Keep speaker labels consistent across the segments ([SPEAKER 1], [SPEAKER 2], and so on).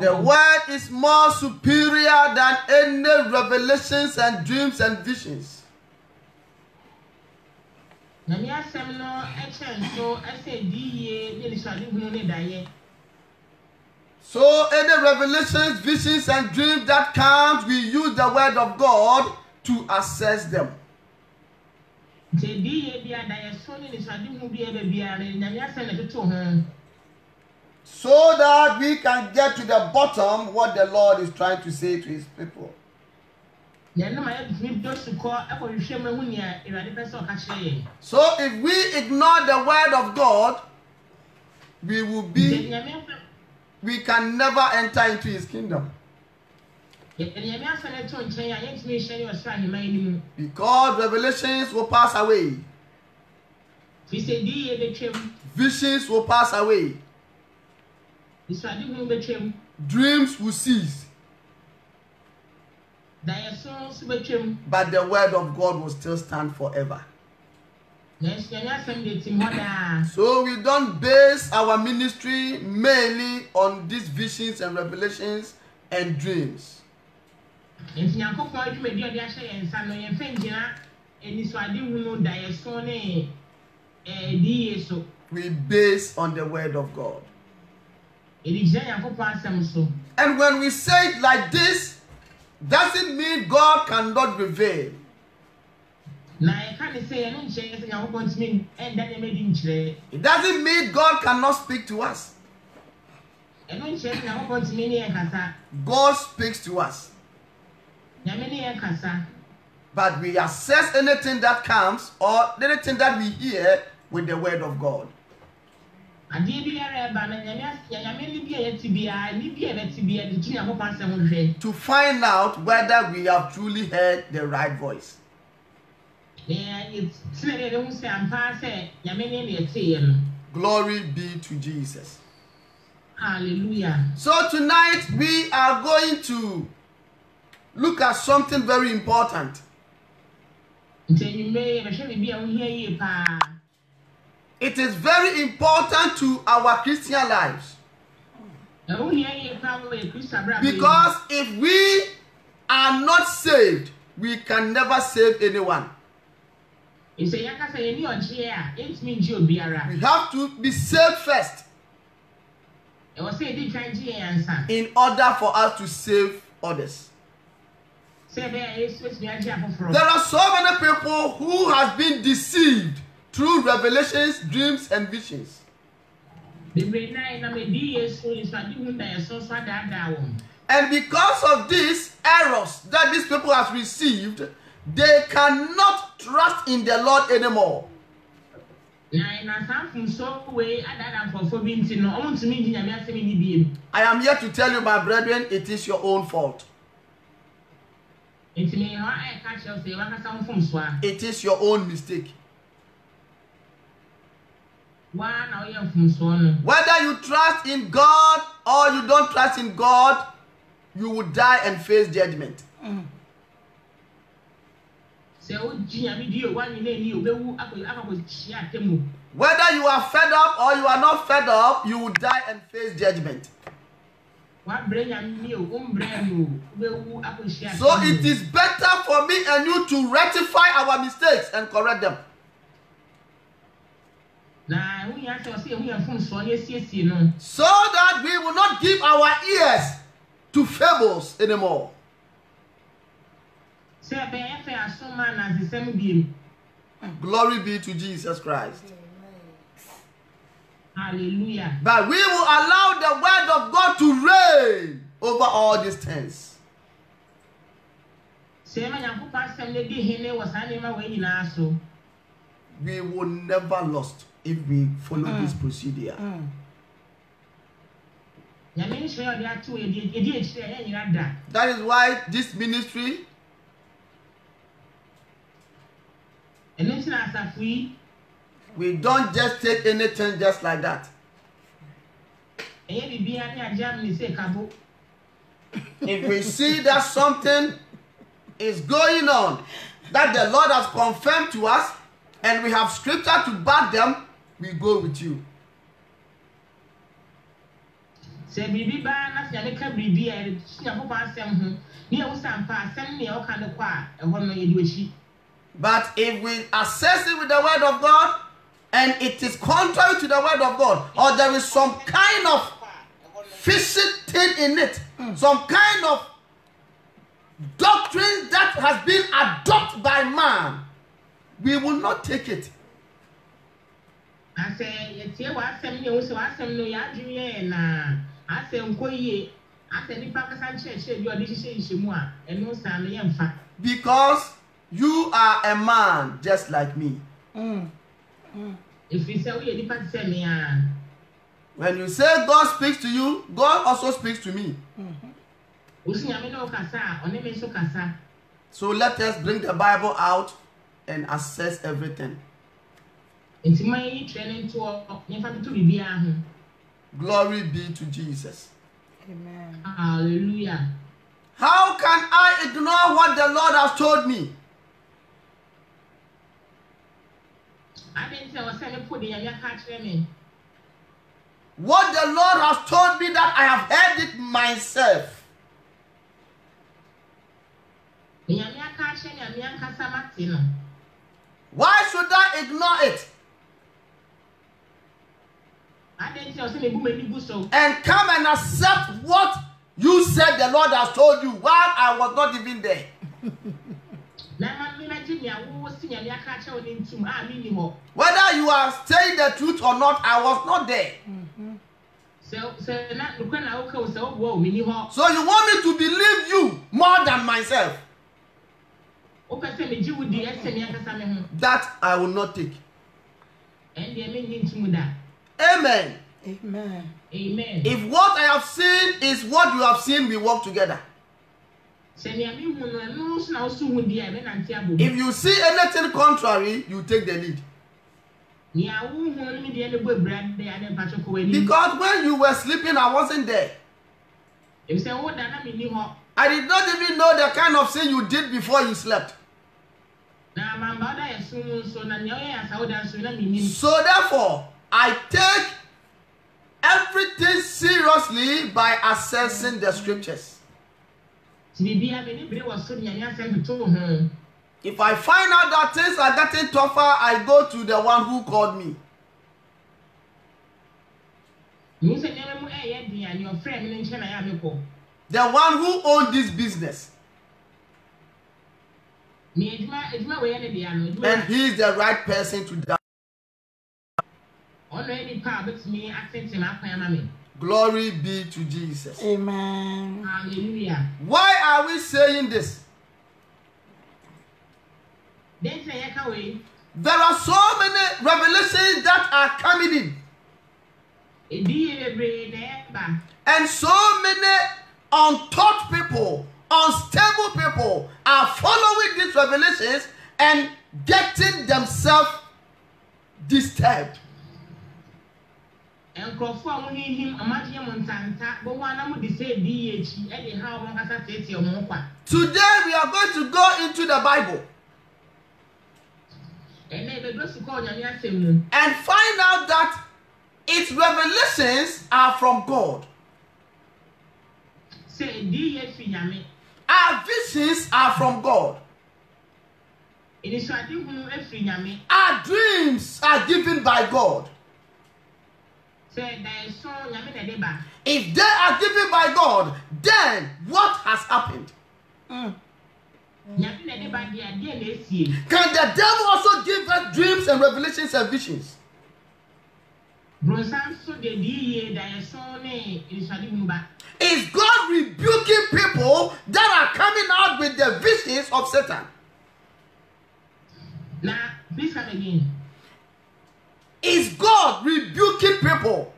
[SPEAKER 1] The word is more superior than any revelations and dreams and visions. So any revelations, visions, and dreams that comes, we use the word of God to assess them. So that we can get to the bottom what the Lord is trying to say to his people. So if we ignore the word of God, we can never enter into his kingdom. Because revelations will pass away. Visions will pass away. Dreams will cease. But the word of God will still stand forever. So we don't base our ministry mainly on these visions and revelations and dreams. We base on the word of God. And when we say it like this, doesn't mean God cannot reveal. It doesn't mean God cannot speak to us. God speaks to us. But we assess anything that comes or anything that we hear with the word of God. To find out whether we have truly heard the right voice. Glory be to Jesus.
[SPEAKER 2] Hallelujah.
[SPEAKER 1] So tonight we are going to look at something very important. It is very important to our Christian lives. Because if we are not saved, we can never save anyone. We have to be saved first in order for us to save others. There are so many people who have been deceived through revelations, dreams, and visions. And because of these errors that these people have received, they cannot trust in the Lord anymore. I am here to tell you, my brethren, it is your own fault. It is your own mistake. Whether you trust in God or you don't trust in God, you will die and face judgment. Whether you are fed up or you are not fed up, you will die and face judgment. So it is better for me and you to rectify our mistakes and correct them. So that we will not give our ears to fables anymore. Glory be to Jesus Christ.
[SPEAKER 2] Hallelujah.
[SPEAKER 1] But we will allow the word of God to reign over all these things. We will never lost if we follow this procedure. That is why this ministry we don't just take anything just like that. If we see that something is going on that the Lord has confirmed to us and we have scripture to back them, we go with you.
[SPEAKER 2] Say bibi ba na se me ka bibi e Nyankopon asem ho ne e wo sampa asem ne e wo ka ne kwa e ho no ye di echi.
[SPEAKER 1] But if we assess it with the word of God and it is contrary to the word of God, or there is some kind of fishy thing in it, some kind of doctrine that has been adopted by man, we will not take it.
[SPEAKER 2] I say, you wa asem ne wo se wa asem no ya adwene na asem koye asem ni pa kasa nche bi odi hye nhemu a eno sa no ye mfa.
[SPEAKER 1] Because you are a man just like me.
[SPEAKER 2] If you say we nipa tse me a.
[SPEAKER 1] When you say God speaks to you, God also speaks to me. So let us bring the Bible out and assess everything. Glory be to Jesus.
[SPEAKER 2] Amen. Hallelujah.
[SPEAKER 1] How can I ignore what the Lord has told me? What the Lord has told me that I have heard it myself. Why should I ignore it? And come and accept what you said the Lord has told you while I was not even there. Whether you are saying the truth or not, I was not there. So you want me to believe you more than myself? That I will not take. Amen.
[SPEAKER 2] Amen. Amen.
[SPEAKER 1] If what I have seen is what you have seen, we walk together. If you see anything contrary, you take the lead. Because when you were sleeping, I wasn't there. I did not even know the kind of sin you did before you slept. So therefore, I take everything seriously by assessing the scriptures. If I find out that things are getting tougher, I go to the one who called me. The one who owns this business. And he is the right person to die. Glory be to Jesus.
[SPEAKER 2] Amen. Hallelujah.
[SPEAKER 1] Why are we saying this? There are so many revelations that are coming in. And so many untaught people, unstable people are following these revelations and getting themselves disturbed. Today we are going to go into the Bible and find out that its revelations are from God. Our visions are from God. Our dreams are given by God. If they are given by God, then what has happened? Can the devil also give us dreams and revelations and visions? Is God rebuking people that are coming out with the visions of Satan?
[SPEAKER 2] Now, please come again.
[SPEAKER 1] Is God rebuking people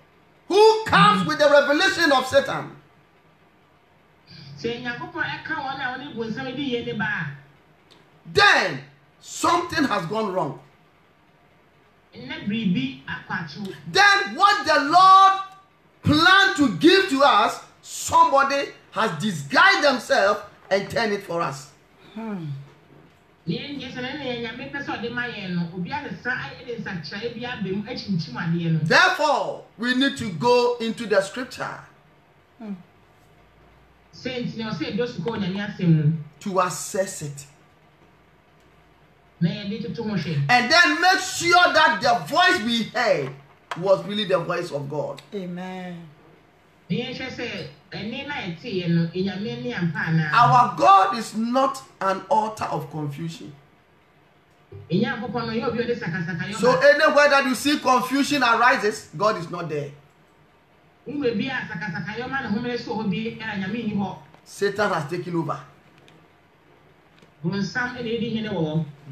[SPEAKER 1] who comes with the revelation of Satan? Then something has gone wrong. Then what the Lord planned to give to us, somebody has disguised themselves and turned it for us. Therefore, we need to go into the scripture to assess it. And then make sure that the voice we heard was really the voice of God.
[SPEAKER 3] Amen.
[SPEAKER 1] Our God is not an author of confusion. So anywhere that you see confusion arises, God is not there. Satan has taken over.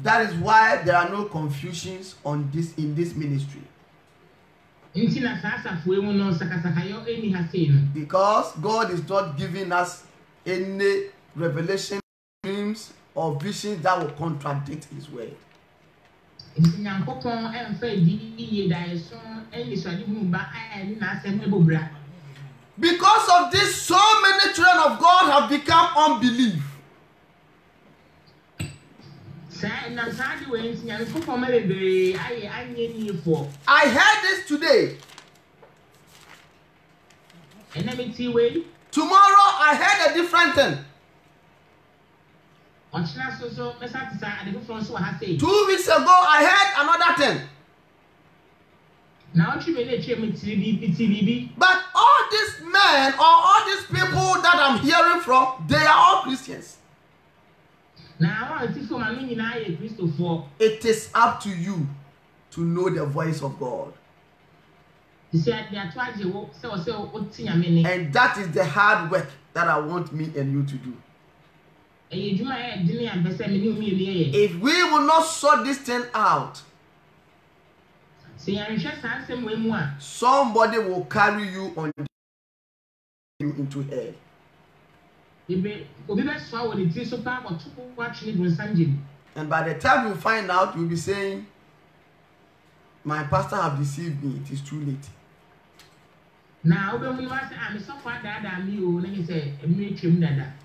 [SPEAKER 1] That is why there are no confusions in this ministry. Because God is not giving us any revelation, dreams, or visions that will contradict His word. Because of this, so many children of God have become unbelief. I heard this today. Tomorrow I heard a different thing. 2 weeks ago I heard another thing. But all these men or all these people that I'm hearing from, they are all Christians. It is up to you to know the voice of God. And that is the hard work that I want me and you to do. If we will not sort this thing out, somebody will carry you on you into hell. And by the time you find out, you'll be saying, my pastor have deceived me, it is too late.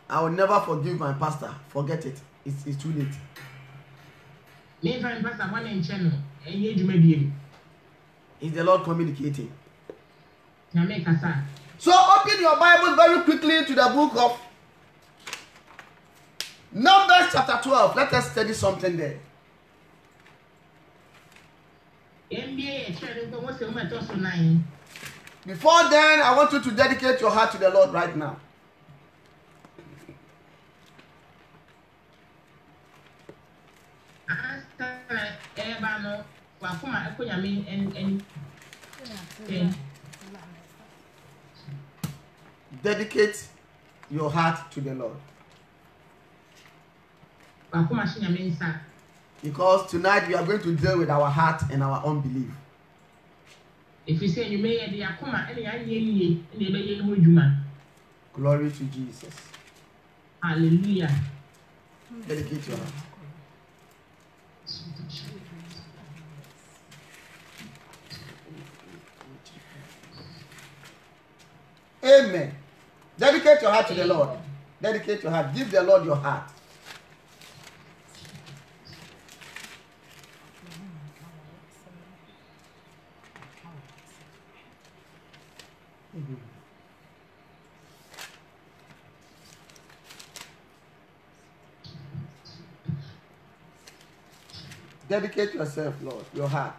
[SPEAKER 1] I will never forgive my pastor. Forget it. It's too late. Is the Lord communicating? So open your Bible very quickly to the book of Numbers chapter 12. Let us study something there. Before then, I want you to dedicate your heart to the Lord right now. Dedicate your heart to the Lord. Because tonight we are going to deal with our heart and our unbelief. If you say you may glory to Jesus.
[SPEAKER 2] Hallelujah.
[SPEAKER 1] Dedicate your heart. Amen. Dedicate your heart to the Lord. Dedicate your heart. Give the Lord your heart. Dedicate yourself, Lord, your heart.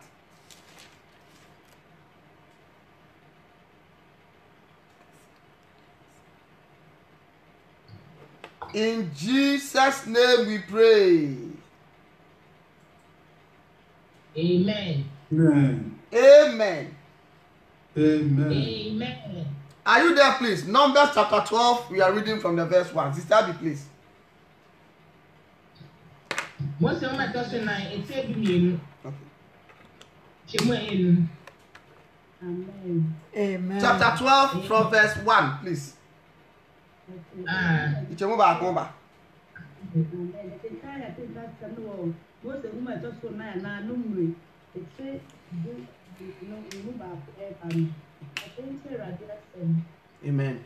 [SPEAKER 1] In Jesus' name we pray.
[SPEAKER 2] Amen.
[SPEAKER 1] Amen. Amen.
[SPEAKER 4] Amen.
[SPEAKER 2] Amen.
[SPEAKER 1] Are you there, please? Numbers chapter 12, we are reading from the verse 1. Sister Abby, please.
[SPEAKER 2] Amen.
[SPEAKER 3] Amen.
[SPEAKER 1] Chapter 12 from verse 1, please. Amen.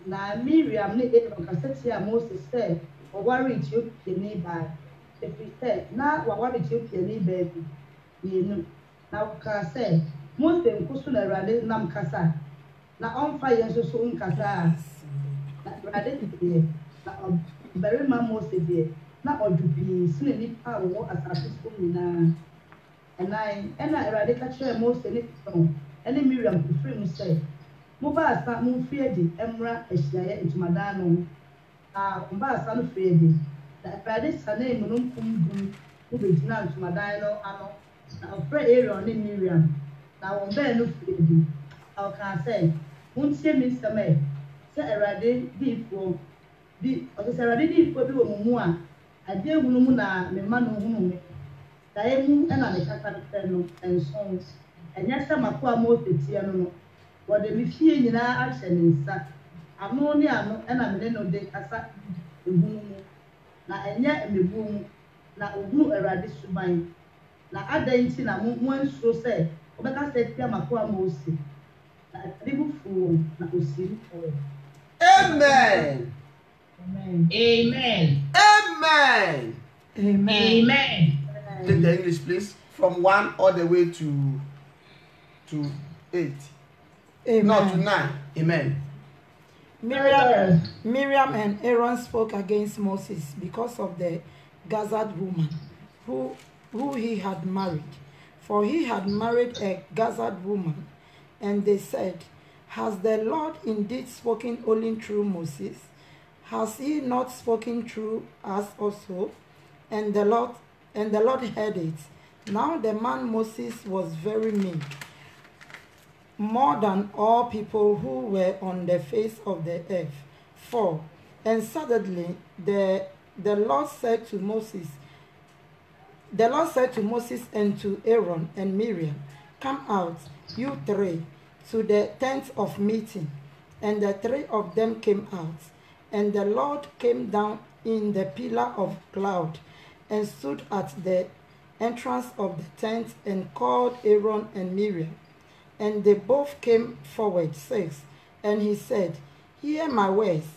[SPEAKER 3] na Miriam ne Aaron kaseti a Moses said ɔware Ethiopia ni ba efi sɛ na waware Ethiopia ni ba bi yenu na ka sɛ Moses nkoso na Awurade nam kasa na ɔmfa yɛn nso so nkasa na Awurade deɛ na ɔbarima Moses deɛ na ɔdubii sene nipa a wɔwɔ asase so nyinaa ɛnan ɛna Awurade ka kyerɛ Moses ne Aaron ɛne Miriam firi mu sɛ Mubasa mumfiedi emra ehyaye ntumadan no mubasa no fiedi na Awurade sane munum kumdum ubegyina ntumadan no ano na ofre Aaron ne Miriam na won be no fiedi na ka say muntie mi seme se Awurade difo bi o se Awurade difo bi wo mu a ade ehunu mu na me ma no hunu me da emu na ne kaka no enso enya se makoa Moses tie no what the machine in our action in sack. I'm only ano and I'm no de kasa ehunu na enya emebum na ohunu Awurade suban na adanti na mo nso se obeka se tia makoa Moses na adibufu na osiri
[SPEAKER 1] Amen.
[SPEAKER 2] Amen. Amen.
[SPEAKER 1] Amen.
[SPEAKER 5] Amen.
[SPEAKER 2] Amen.
[SPEAKER 1] Take the English, please, from 1 all the way to 8.
[SPEAKER 5] Amen.
[SPEAKER 1] Not to 9. Amen.
[SPEAKER 5] Miriam and Aaron spoke against Moses because of the Gazad woman who he had married. For he had married a Gazad woman. And they said, has the Lord indeed spoken only through Moses? Has he not spoken through us also? And the Lord heard it. Now the man Moses was very meek, more than all people who were on the face of the earth. 4. And suddenly the Lord said to Moses and to Aaron and Miriam, come out, you three, to the tent of meeting. And the three of them came out. And the Lord came down in the pillar of cloud and stood at the entrance of the tent and called Aaron and Miriam. And they both came forward. 6. And he said, hear my words.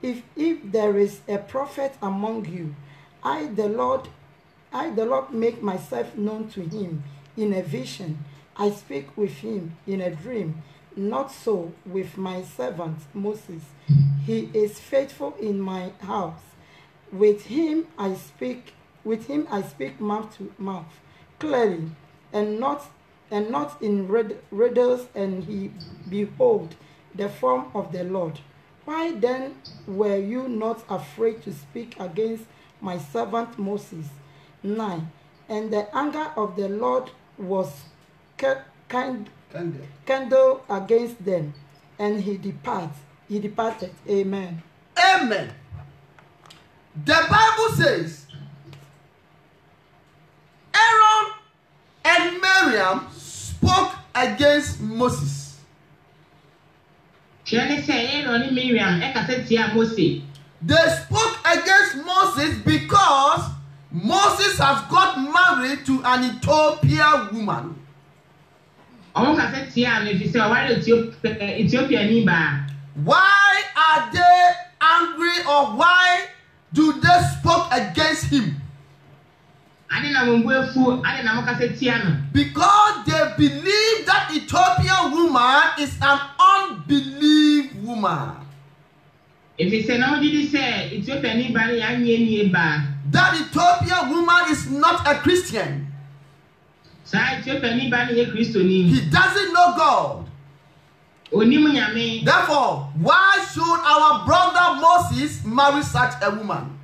[SPEAKER 5] If there is a prophet among you, I the Lord make myself known to him in a vision. I speak with him in a dream. Not so with my servant Moses. He is faithful in my house. With him I speak mouth to mouth, clearly, and not in riddles, and he behold the form of the Lord. Why then were you not afraid to speak against my servant Moses? 9. And the anger of the Lord was kindled against them, and he departed. Amen.
[SPEAKER 1] Amen. The Bible says Aaron and Miriam spoke against Moses.
[SPEAKER 2] They
[SPEAKER 1] spoke against Moses because Moses has got married to an Ethiopian woman. Why are they angry, or why do they spoke against him? Because they believe that Ethiopian woman is an unbelief woman. That Ethiopian woman is not a Christian. He doesn't know God. Therefore, why should our brother Moses marry such a woman?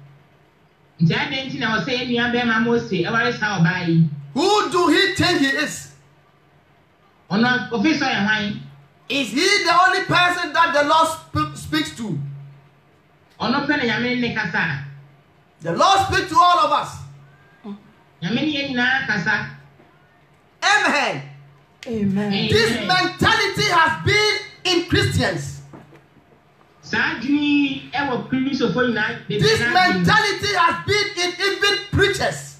[SPEAKER 1] Who do he think he is? Is he the only person that the Lord speaks to? The Lord speaks to all of us. Amen.
[SPEAKER 5] Amen.
[SPEAKER 1] This mentality has been in Christians. This mentality has been in even preachers.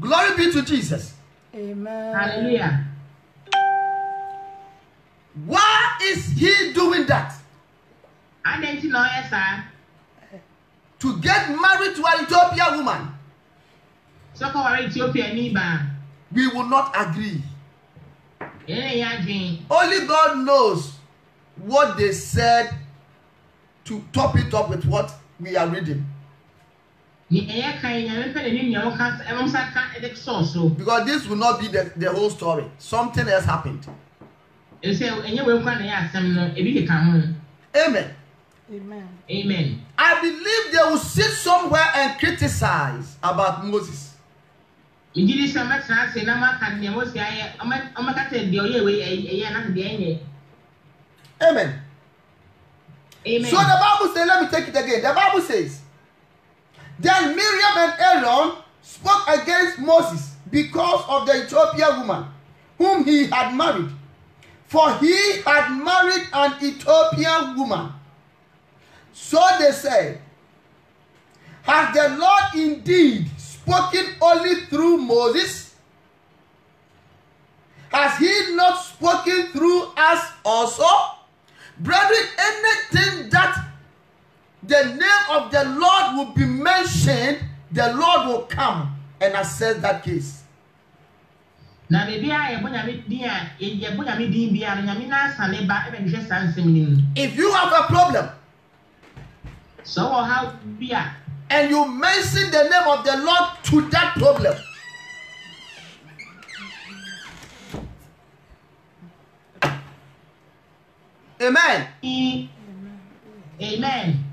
[SPEAKER 1] Glory be to Jesus.
[SPEAKER 5] Amen.
[SPEAKER 2] Hallelujah.
[SPEAKER 1] Why is he doing that?
[SPEAKER 2] I didn't know, yes, sir.
[SPEAKER 1] To get married to an Ethiopian woman.
[SPEAKER 2] So for Ethiopia,
[SPEAKER 1] we will not agree.
[SPEAKER 2] Only
[SPEAKER 1] God knows what they said to top it up with what we are reading. Because this will not be the whole story. Something else happened. Amen.
[SPEAKER 5] Amen.
[SPEAKER 2] Amen.
[SPEAKER 1] I believe they will sit somewhere and criticize about Moses.
[SPEAKER 2] Amen.
[SPEAKER 1] Amen.
[SPEAKER 2] Amen.
[SPEAKER 1] So the Bible says, let me take it again. The Bible says, then Miriam and Aaron spoke against Moses because of the Ethiopian woman whom he had married. For he had married an Ethiopian woman. So they said, has the Lord indeed spoken only through Moses? Has he not spoken through us also? Brethren, anything that the name of the Lord will be mentioned, the Lord will come and assess that case. If you have a problem,
[SPEAKER 2] so how
[SPEAKER 1] and you mention the name of the Lord to that problem, amen.
[SPEAKER 2] Amen.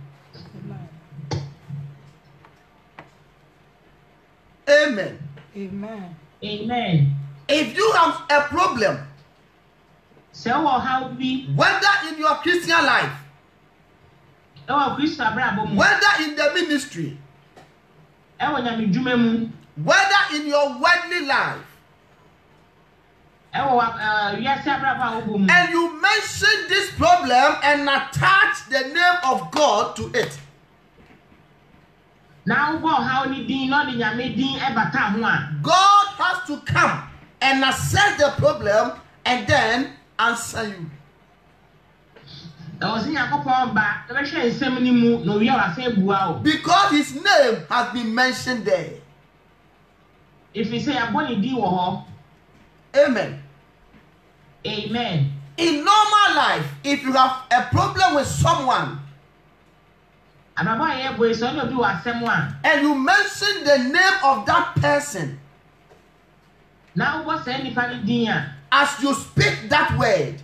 [SPEAKER 1] Amen.
[SPEAKER 5] Amen.
[SPEAKER 2] Amen.
[SPEAKER 1] If you have a problem,
[SPEAKER 2] so how be
[SPEAKER 1] whether in your Christian life, whether in the ministry, whether in your worldly life, and you mention this problem and attach the name of God to it, God has to come and assess the problem and then answer you. Because his name has been mentioned there.
[SPEAKER 2] If you say
[SPEAKER 1] Amen.
[SPEAKER 2] Amen.
[SPEAKER 1] In normal life, if you have a problem with someone and you mention the name of that person, as you speak that word,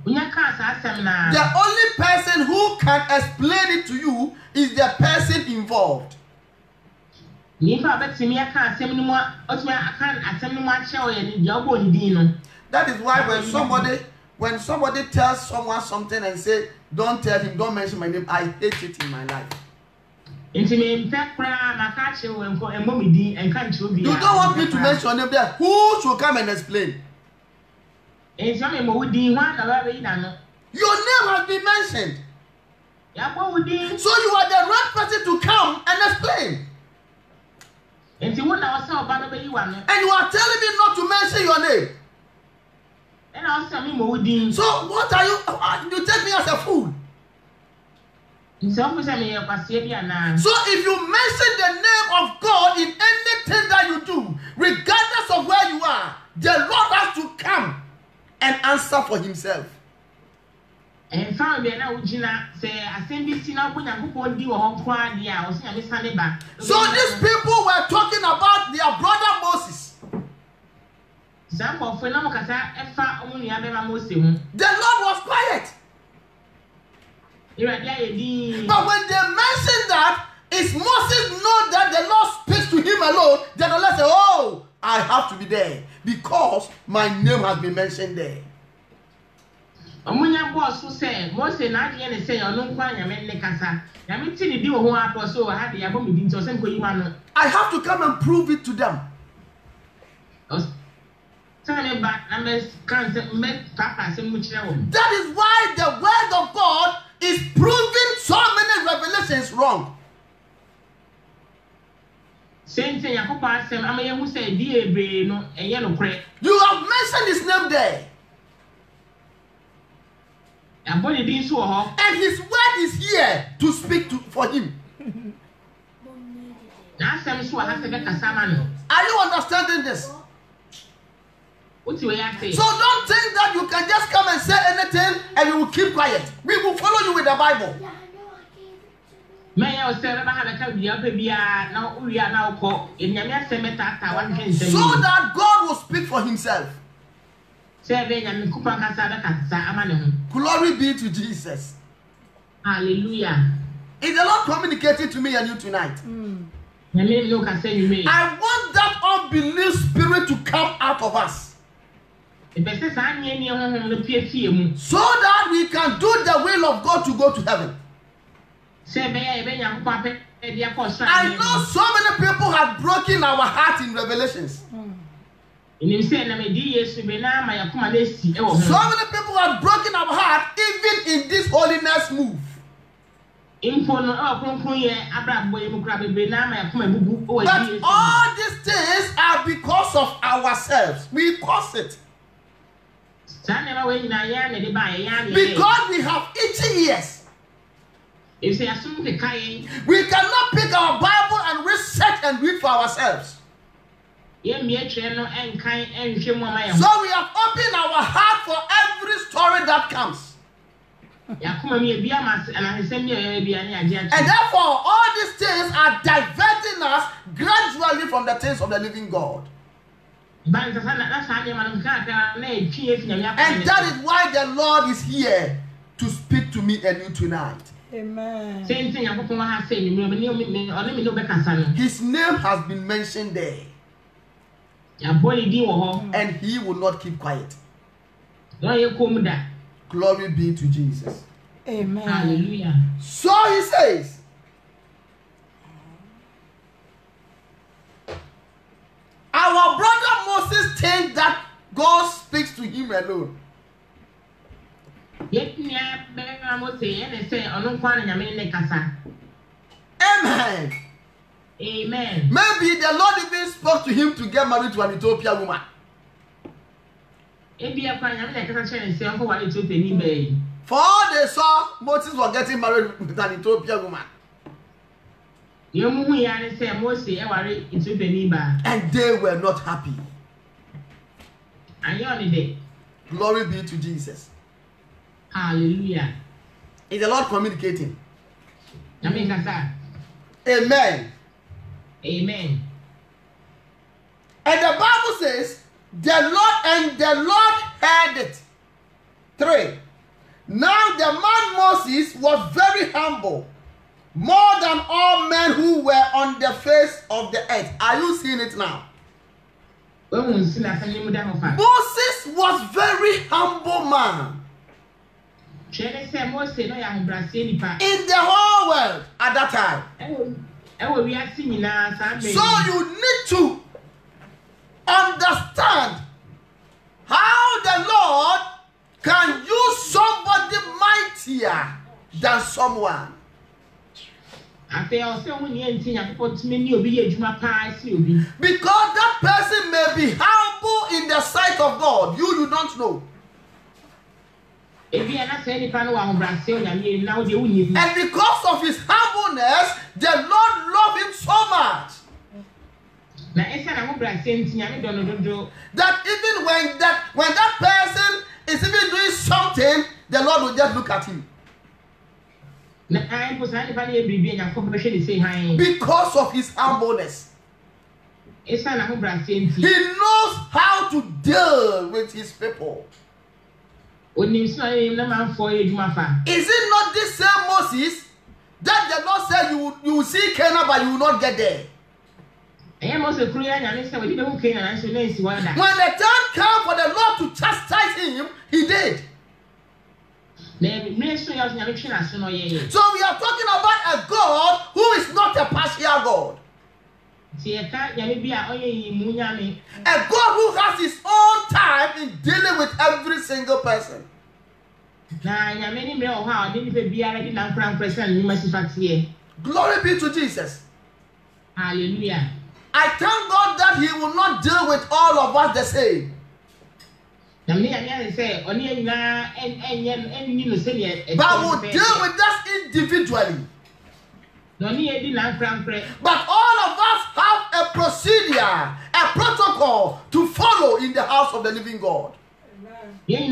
[SPEAKER 1] the only person who can explain it to you is the person involved. That is why when somebody tells someone something and say, don't tell him, don't mention my name, I hate it in my life. You don't want me to mention your name there. Who should come and explain? Your name has been mentioned. So you are the right person to come and explain. And you are telling me not to mention your name. So what are you? You take me as a fool. So if you mention the name of God in anything that you do, regardless of where you are, the Lord has to come and answer for himself. So these people were talking about their brother Moses. The Lord was quiet. But when they mentioned that, if Moses knows that the Lord speaks to him alone, then the Lord said, oh, I have to be there because my name has been mentioned there. I have to come and prove it to them. That is why the word of God is proving so many revelations wrong. You have mentioned his name there.
[SPEAKER 2] And
[SPEAKER 1] his word is here to speak for him. Are you understanding this? So don't think that you can just come and say anything and you will keep quiet. We will follow you with the Bible. So that God will speak for himself. Glory be to Jesus.
[SPEAKER 2] Hallelujah.
[SPEAKER 1] Is the Lord communicating to me and you tonight? I want that unbelief spirit to come out of us, so that we can do the will of God to go to heaven. I know so many people have broken our heart in Revelations. So many people have broken our heart even in this holiness move. But all these things are because of ourselves. We cause it. Because we have itchy ears. We cannot pick our Bible and research and read for ourselves. So we have opened our heart for every story that comes. And therefore, all these things are diverting us gradually from the things of the living God. And that is why the Lord is here to speak to me and you tonight.
[SPEAKER 5] Amen.
[SPEAKER 1] His name has been mentioned there. And he will not keep quiet. Glory be to Jesus.
[SPEAKER 5] Amen.
[SPEAKER 2] Hallelujah.
[SPEAKER 1] So he says, our brother Moses thinks that God speaks to him alone. Amen.
[SPEAKER 2] Amen.
[SPEAKER 1] Maybe the Lord even spoke to him to get married to an Ethiopian woman. For all they saw, Moses was getting married with an Ethiopian woman. And they were not happy. Glory be to Jesus.
[SPEAKER 2] Hallelujah.
[SPEAKER 1] Is the Lord communicating?
[SPEAKER 2] Amen.
[SPEAKER 1] Amen.
[SPEAKER 2] Amen.
[SPEAKER 1] And the Bible says, the Lord heard it. 3. Now the man Moses was very humble, more than all men who were on the face of the earth. Are you seeing it now? Moses was very humble man in the whole world at that time. So you need to understand how the Lord can use somebody mightier than someone. Because that person may be humble in the sight of God. You don't know. And because of his humbleness, the Lord loved him so much that even when that person is even doing something, the Lord will just look at him. Because of his humbleness. He knows how to deal with his people. Is it not this same Moses that the Lord said you will see Canaan but you will not get there? When the time came for the Lord to chastise him, he did. So we are talking about a God who is not a partial God. A God who has his own time in dealing with every single person. Glory be to Jesus.
[SPEAKER 2] Hallelujah.
[SPEAKER 1] I thank God that he will not deal with all of us the same. But we'll deal with us individually. But all of us have a procedure, a protocol to follow in the house of the living God. That is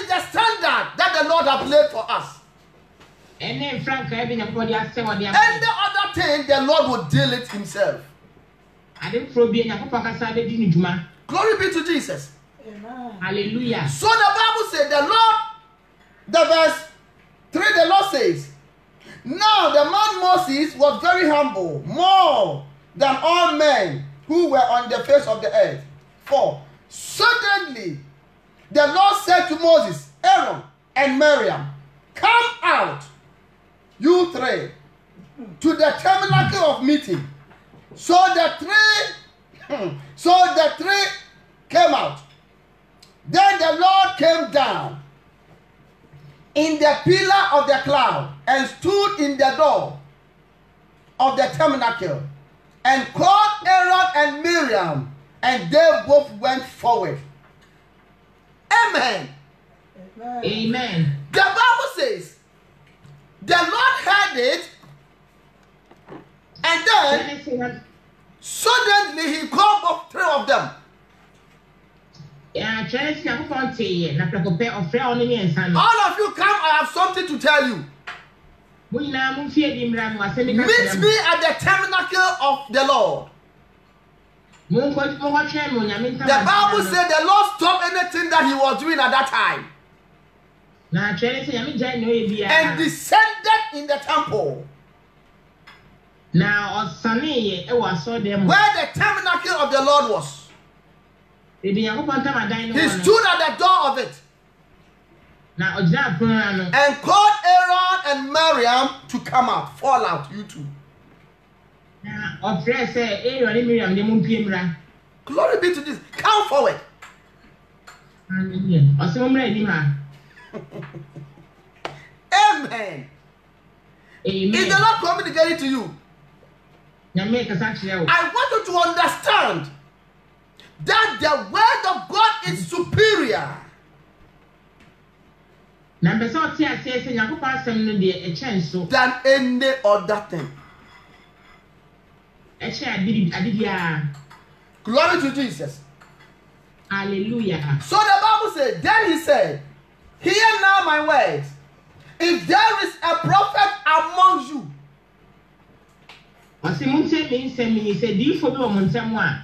[SPEAKER 1] the standard that the Lord has laid for us. Any other thing, the Lord will deal it himself. Glory be to Jesus.
[SPEAKER 2] Hallelujah.
[SPEAKER 1] So the Bible said, the verse 3, the Lord says, now the man Moses was very humble, more than all men who were on the face of the earth. 4. Suddenly, the Lord said to Moses, Aaron, and Miriam, come out, you three, to the tabernacle of meeting. So the three came out. Then the Lord came down in the pillar of the cloud and stood in the door of the tabernacle and called Aaron and Miriam, and they both went forward. Amen.
[SPEAKER 2] Amen.
[SPEAKER 1] The Bible says the Lord heard it, and then suddenly he called both 3 of them. All of you come, I have something to tell you. Meet me at the tabernacle of the Lord. The Bible said the Lord stopped anything that he was doing at that time and descended in the temple where the tabernacle of the Lord was. He stood at the door of it and called Aaron and Miriam to come out. Fall out, you two. Glory be to this. Come forward. Amen. Amen. Is the Lord communicating to you? I want you to understand that the word of God is superior than any other thing. Glory to Jesus.
[SPEAKER 2] Hallelujah.
[SPEAKER 1] So the Bible said, then he said, hear now my words. If there is a prophet among you,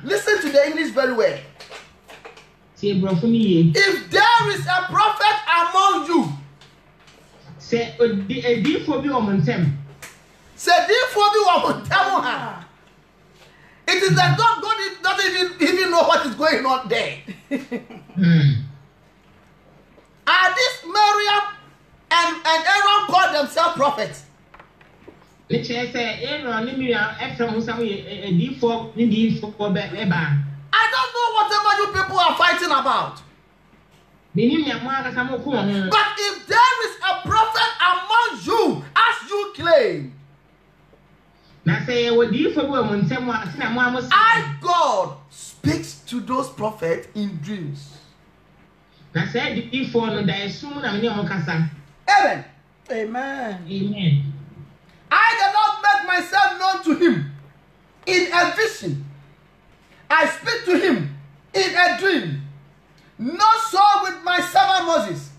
[SPEAKER 1] listen to the English very well. If there is a prophet among you, it is that God doesn't even know what is going on there. Are these Miriam and Aaron called themselves prophets? I don't know whatever you people are fighting about. But if there is a prophet among you, as you claim, I, God, speaks to those prophets in dreams. Amen.
[SPEAKER 5] Amen.
[SPEAKER 2] Amen.
[SPEAKER 1] I, the Lord, make myself known to him in a vision. I speak to him in a dream. Not so with my servant Moses.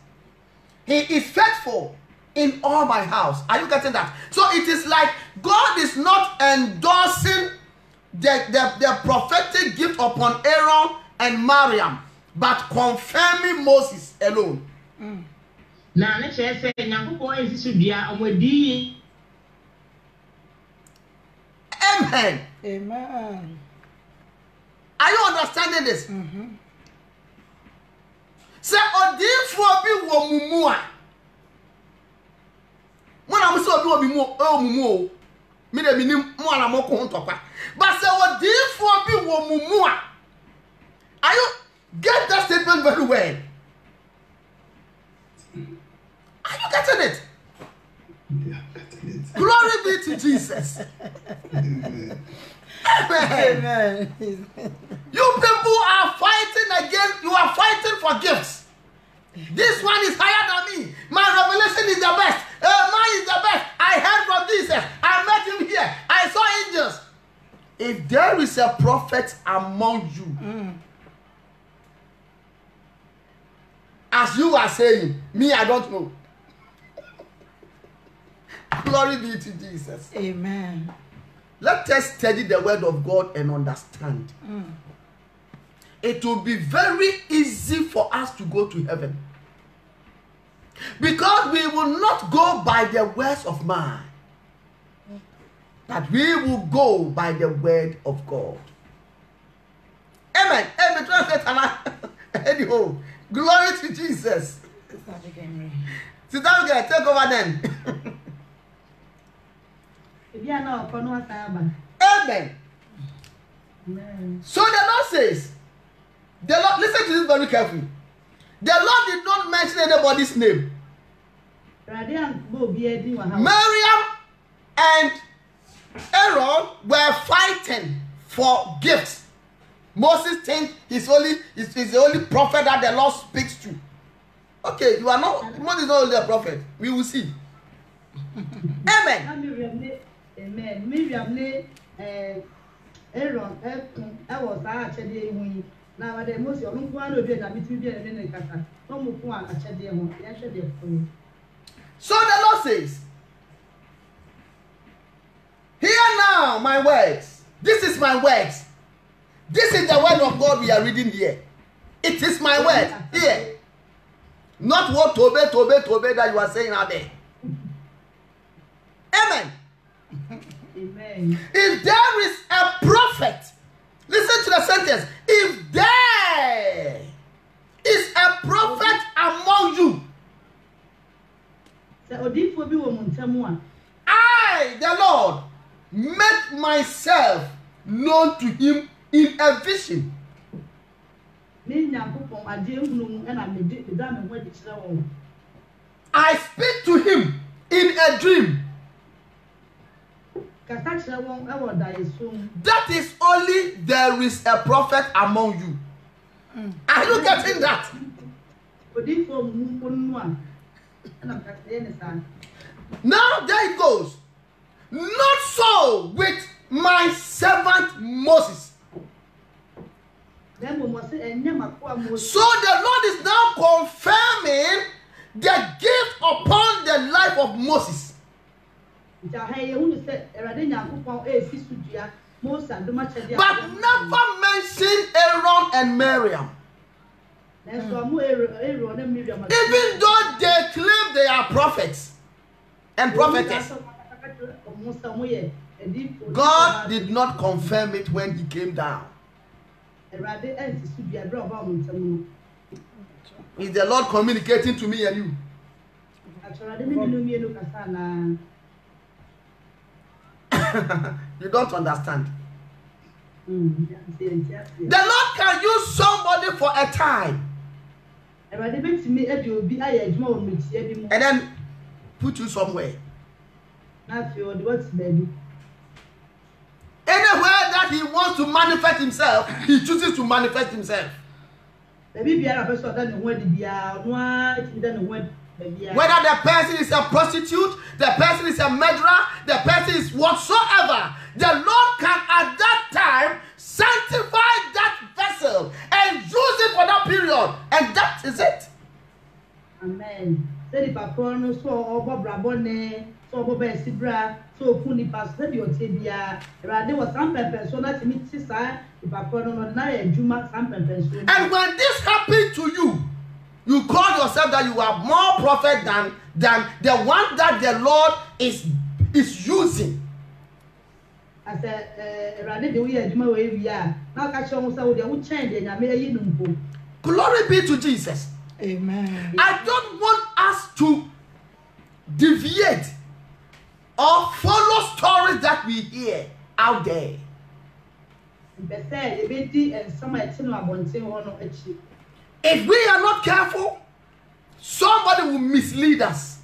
[SPEAKER 1] He is faithful in all my house. Are you getting that? So it is like God is not endorsing the prophetic gift upon Aaron and Miriam, but confirming Moses alone. Amen.
[SPEAKER 5] Amen.
[SPEAKER 1] Are you understanding this? Say, Odifo bi wo mumu a. When I'm so obi mumu, me de minim mo ana mo ko ntokwa. But say Odifo bi wo mumu a. Are you get that statement very well? Are you getting it?
[SPEAKER 4] Yeah, getting it.
[SPEAKER 1] Glory be to Jesus.
[SPEAKER 4] Amen.
[SPEAKER 5] Amen.
[SPEAKER 1] You people are fighting against, you are fighting for gifts. This one is higher than me. My revelation is the best. Mine is the best. I heard from Jesus. I met him here. I saw angels. If there is a prophet among you, as you are saying, me, I don't know. Glory be to Jesus.
[SPEAKER 5] Amen.
[SPEAKER 1] Let us study the word of God and understand. It will be very easy for us to go to heaven. Because we will not go by the words of man, but we will go by the word of God. Amen. Amen. Translate, anyhow. Glory to Jesus. Sit down again. Take over then. Amen.
[SPEAKER 3] Amen.
[SPEAKER 1] So the Lord says, the Lord, listen to this very carefully. The Lord did not mention anybody's name. Miriam and Aaron were fighting for gifts. Moses thinks he's the only prophet that the Lord speaks to. Okay, you are not, Moses is not only a prophet. We will see. Amen.
[SPEAKER 3] Amen. Miriam ne Aaron I was actually when now the most of one of you that between the and kasa. No more actually
[SPEAKER 1] So the Lord says, hear now my words. This is my words. This is the word of God we are reading here. It is my word here. Not what tobe that you are saying out there. Amen.
[SPEAKER 3] Amen.
[SPEAKER 1] If there is a prophet, listen to the sentence. If there is a prophet among you, I, the Lord, make myself known to him in a vision. I speak to him in a dream. That is only there is a prophet among you. Are you getting that? Now there it goes. Not so with my servant Moses. So the Lord is now confirming the gift upon the life of Moses. But never mention Aaron and Miriam. Even though they claim they are prophets and prophetess, God did not confirm it when he came down. Is the Lord communicating to me and you? You don't understand. The Lord can use somebody for a time and then put you somewhere. Anywhere that he wants to manifest himself, he chooses to manifest himself. Whether the person is a prostitute, the person is a murderer, the person is whatsoever, the Lord can at that time sanctify that vessel and use it for that period, and that is it.
[SPEAKER 3] Amen. And when this happens to you, you call yourself that you are more prophet than the one that the Lord is using. I said, glory be to Jesus.
[SPEAKER 5] Amen.
[SPEAKER 1] I don't want us to deviate or follow stories that we hear out there. If we are not careful, somebody will mislead us.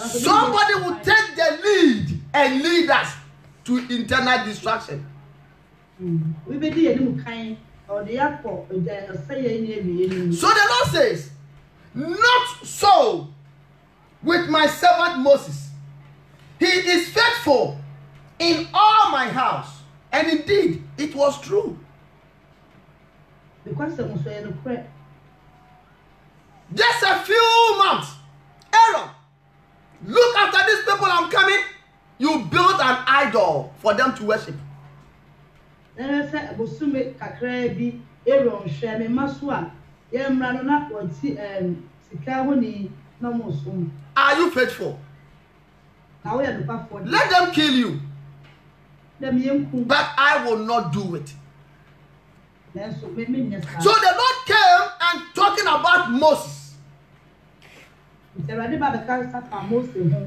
[SPEAKER 1] Somebody will take the lead and lead us to internal destruction. So the Lord says, not so with my servant Moses. He is faithful in all my house. And indeed, it was true. Just a few months. Aaron, look, after these people I'm coming, you built an idol for them to worship. Are you faithful? Let them kill you. But I will not do it. So the Lord came and talking about Moses. He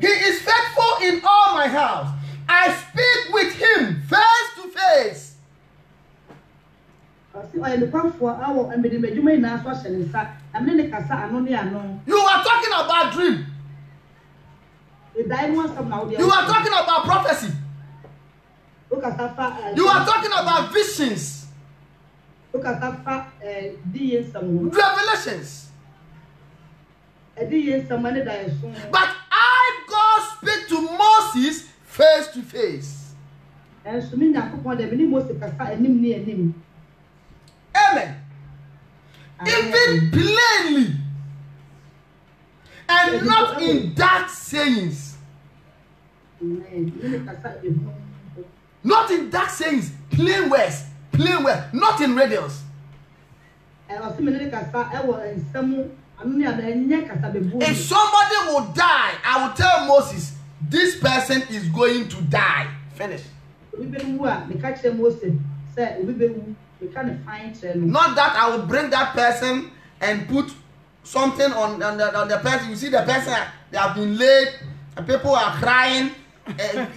[SPEAKER 1] is faithful in all my house. I speak with him face to face. You are talking about dream. You are talking about prophecy. You are talking about visions. Revelations. But I, God, speak to Moses face to face. Amen. Even plainly. And not in dark sayings. Not in dark sayings. Plain words. Plain words. Not in radios. If somebody will die, I will tell Moses, this person is going to die. Finish. Not that I will bring that person and put something on the person. You see the person, they have been late, and people are crying,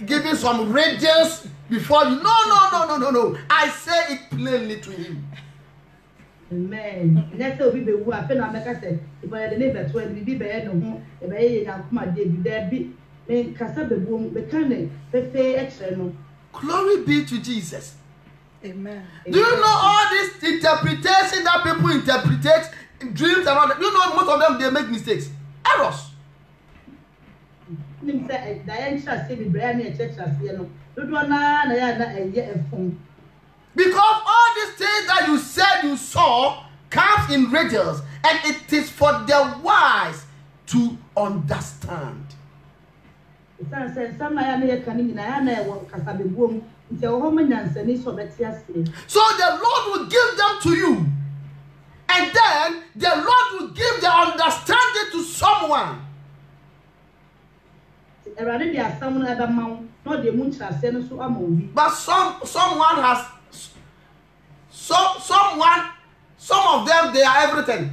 [SPEAKER 1] giving some radiance before you. No. I say it plainly to him. Amen. Glory be to Jesus.
[SPEAKER 5] Amen.
[SPEAKER 1] Do you know all this interpretation that people interpret dreams and all that? You know, most of them, they make mistakes, errors. Because all these things that you said you saw comes in riddles, and it is for the wise to understand. So the Lord will give them to you, and then the Lord will give the understanding to someone. But someone has some of them, they are everything.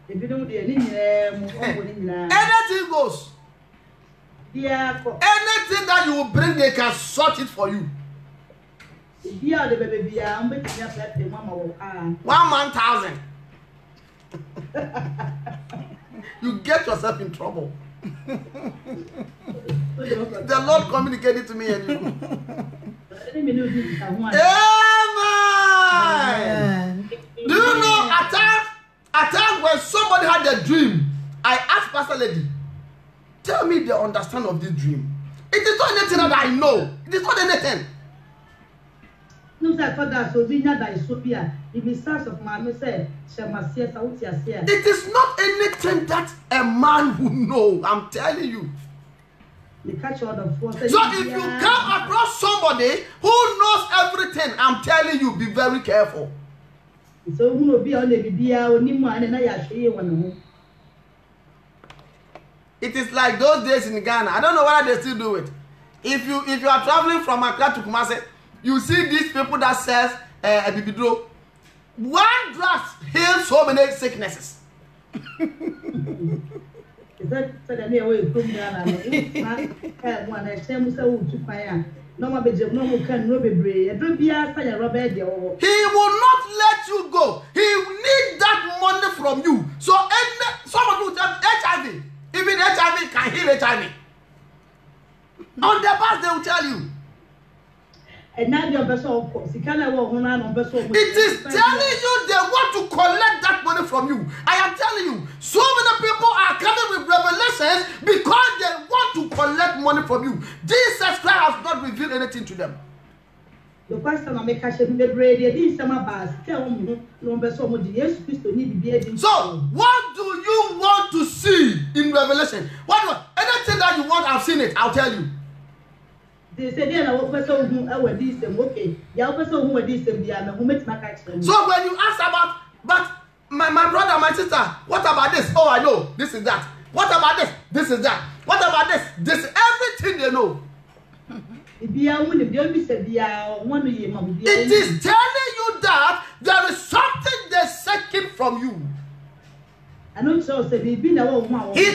[SPEAKER 1] Anything goes. Anything that you will bring, they can sort it for you. 1,000. You get yourself in trouble. The Lord communicated to me and you. Amen. Do you know at times when somebody had a dream, I asked Pastor Lady, tell me the understanding of this dream. It is not anything that I know. It is not anything. It is not anything that a man will know. I'm telling you. So if you come across somebody who knows everything, I'm telling you, be very careful. It is like those days in Ghana. I don't know whether they still do it. If you are traveling from Accra to Kumasi, you see these people that says a bibidro. One draft heals so many sicknesses. He will not let you go. He will need that money from you. So some timing. On the bus, they will tell you.
[SPEAKER 3] And now your vessel, Sikana will on vessel.
[SPEAKER 1] It is telling you they want to collect that money from you. I am telling you, so many people are coming with revelations because they want to collect money from you. Jesus Christ has not revealed anything to them.
[SPEAKER 3] The question I make a shame the bread, this summer bus, tell me, no vessel, yes, Christo need to be.
[SPEAKER 1] So, what do you want to see in Revelation? Anything that you want, I've seen it, I'll tell you.
[SPEAKER 3] They said, yeah, I person who are decent, okay. Yeah, person who are decent, yeah, who makes my catch.
[SPEAKER 1] So when you ask about, but my brother, my sister, what about this? Oh, I know, this is that. What about this? This is that. What about this? This is everything they know. It is telling you that there is something they're seeking from you. He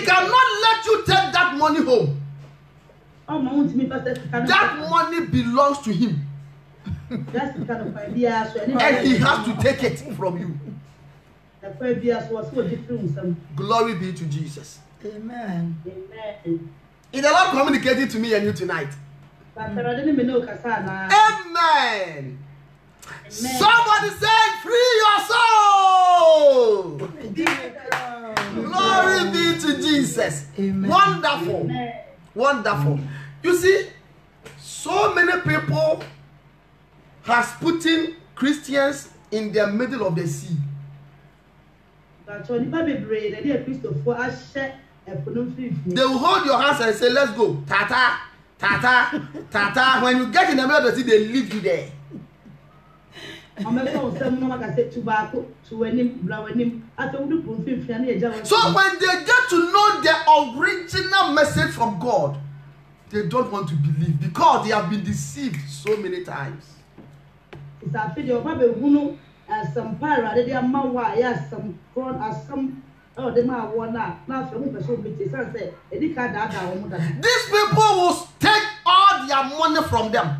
[SPEAKER 1] cannot let you take that money home. That money belongs to him. And he has to take it from you. Glory be to Jesus.
[SPEAKER 5] Amen.
[SPEAKER 1] Is the Lord communicating to me and you tonight? Amen. Somebody say, free your soul. Glory be to Jesus.
[SPEAKER 5] Amen.
[SPEAKER 1] Wonderful.
[SPEAKER 3] Amen.
[SPEAKER 1] Wonderful. You see, so many people has put in Christians in the middle of the sea. They will hold your hands and say, let's go. Tata, tata, tata. When you get in the middle of the sea, they leave you there. So when they get to know the original message from God, they don't want to believe because they have been deceived so many times. These people will take all their money from them.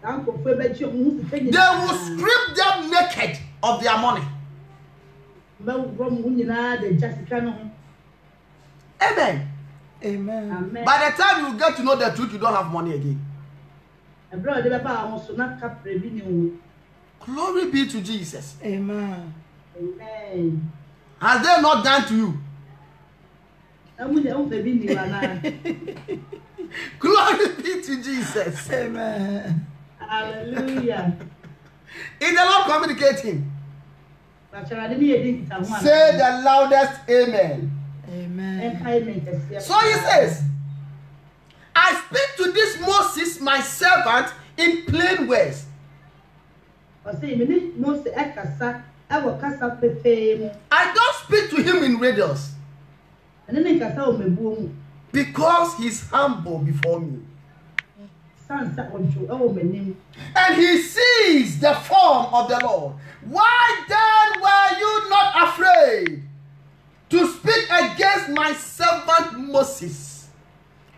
[SPEAKER 1] They will strip them naked of their money. Amen.
[SPEAKER 5] Amen.
[SPEAKER 1] By the time you get to know the truth, you don't have money again. Glory be to Jesus.
[SPEAKER 5] Amen.
[SPEAKER 3] Amen.
[SPEAKER 1] Has they not done to you? Glory be to Jesus.
[SPEAKER 5] Amen.
[SPEAKER 3] Hallelujah.
[SPEAKER 1] Is the Lord communicating? Say the loudest amen.
[SPEAKER 5] Amen.
[SPEAKER 1] So he says, I speak to this Moses, my servant, in plain words. I don't speak to him in riddles. Because he's humble before me. And he sees the form of the Lord. Why then were you not afraid to speak against my servant Moses?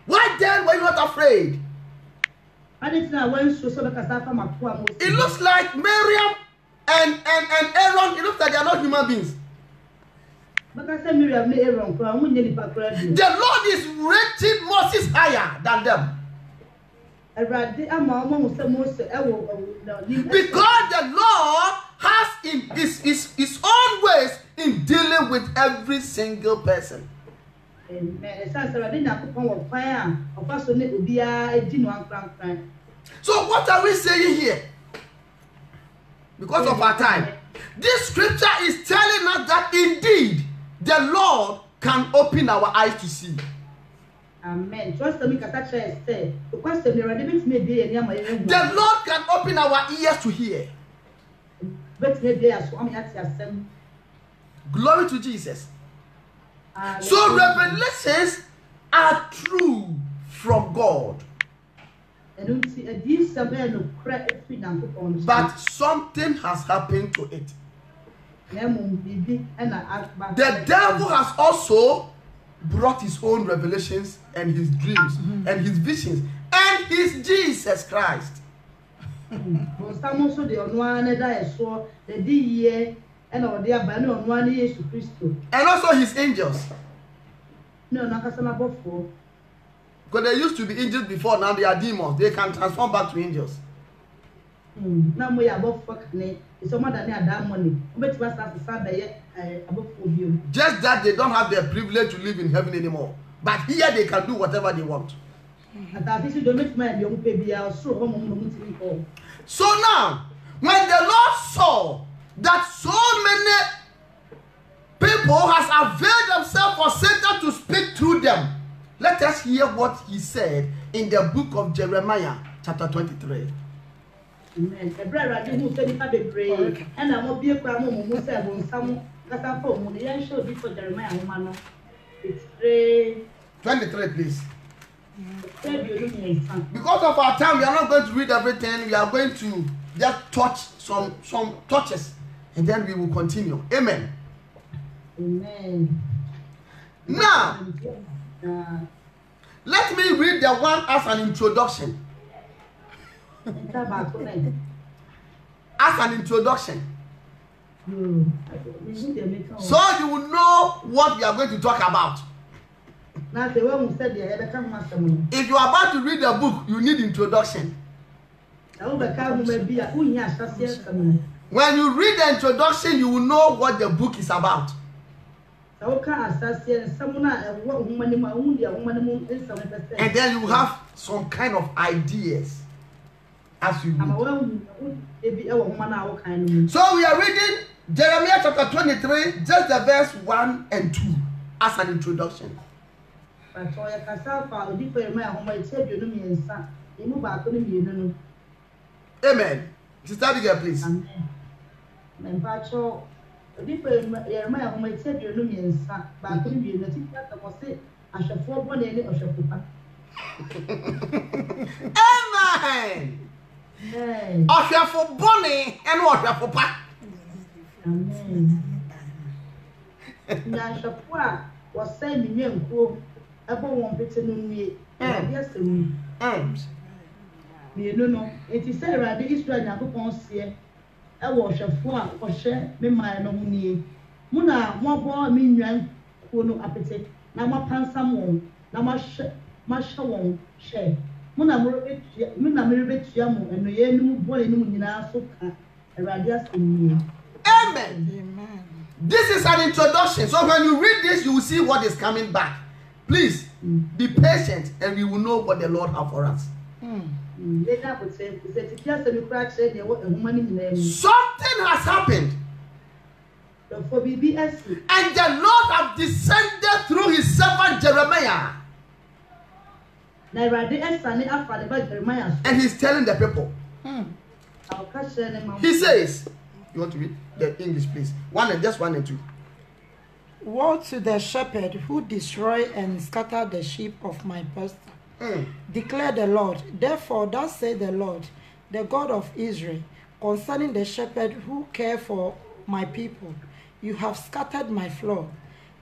[SPEAKER 1] Why then were you not afraid? It looks like Miriam and Aaron, it looks like they are not human beings. The Lord is rating Moses higher than them. Because the Lord has his own ways in dealing with every single person. So what are we saying here? Because of our time, this scripture is telling us that indeed the Lord can open our eyes to see. Amen. The Lord can open our ears to hear. Glory to Jesus. So revelations are true from God. But something has happened to it. The devil has also brought his own revelations and his dreams and his visions and his Jesus Christ. And also his angels.
[SPEAKER 3] No, nakasama bofo.
[SPEAKER 1] Because they used to be angels before, now they are demons. They can transform back to angels.
[SPEAKER 3] Now we are bofo kane. It's more than that money.
[SPEAKER 1] Just that they don't have the privilege to live in heaven anymore. But here they can do whatever they want. So now, when the Lord saw that so many people has availed themselves for Satan to speak through them, let us hear what he said in the book of Jeremiah, chapter 23.
[SPEAKER 3] Amen. Jeremiah
[SPEAKER 1] 23, please. Because of our time, we are not going to read everything. We are going to just touch some touches, and then we will continue. Amen.
[SPEAKER 3] Amen.
[SPEAKER 1] Now, let me read the one as an introduction. As an introduction. So you will know what we are going to talk about. If you are about to read a book, you need introduction. When you read the introduction, you will know what the book is about. And then you have some kind of ideas as you read. So we are reading Jeremiah chapter 23, just the verse 1 and 2 as an introduction. Amen. Sister Abigail, please. Amen. Ọ̀ṣẹ̀fọ̀ bọ́ni ẹnu ọ̀ṣẹ̀fọ̀ pa.
[SPEAKER 3] Amen. Nyàṣẹ̀fọ̀ a wọ́sẹ̀ mi ní ẹ̀kọ́ ẹ̀bọ̀ wọn pété nínú yẹ ẹ̀bí ẹ̀sẹ̀ mu. Mìínú no etí sẹ́ ìràdí Israẹli àkókò ṣiẹ́ ẹ̀wọ̀ ọ̀ṣẹ̀fọ̀ a ọ̀ṣẹ́ mímọ ẹ̀ nọ mu nìyẹ. Mú na wọ́n bọ́ mi nyà nkúo no apètè na wọ́n pansam wọn na wọ́n hyẹ wọn hyẹ. Amen.
[SPEAKER 1] This is an introduction. So when you read this, you will see what is coming back. Please be patient and we will know what the Lord has for us. Something has happened. And the Lord has descended through his servant Jeremiah. And he's telling the people. He says, you want to read the English, please? Just 1 and 2.
[SPEAKER 5] Woe to the shepherd who destroy and scatter the sheep of my pasture. Declare the Lord. Therefore, thus says the Lord, the God of Israel, concerning the shepherd who care for my people. You have scattered my flock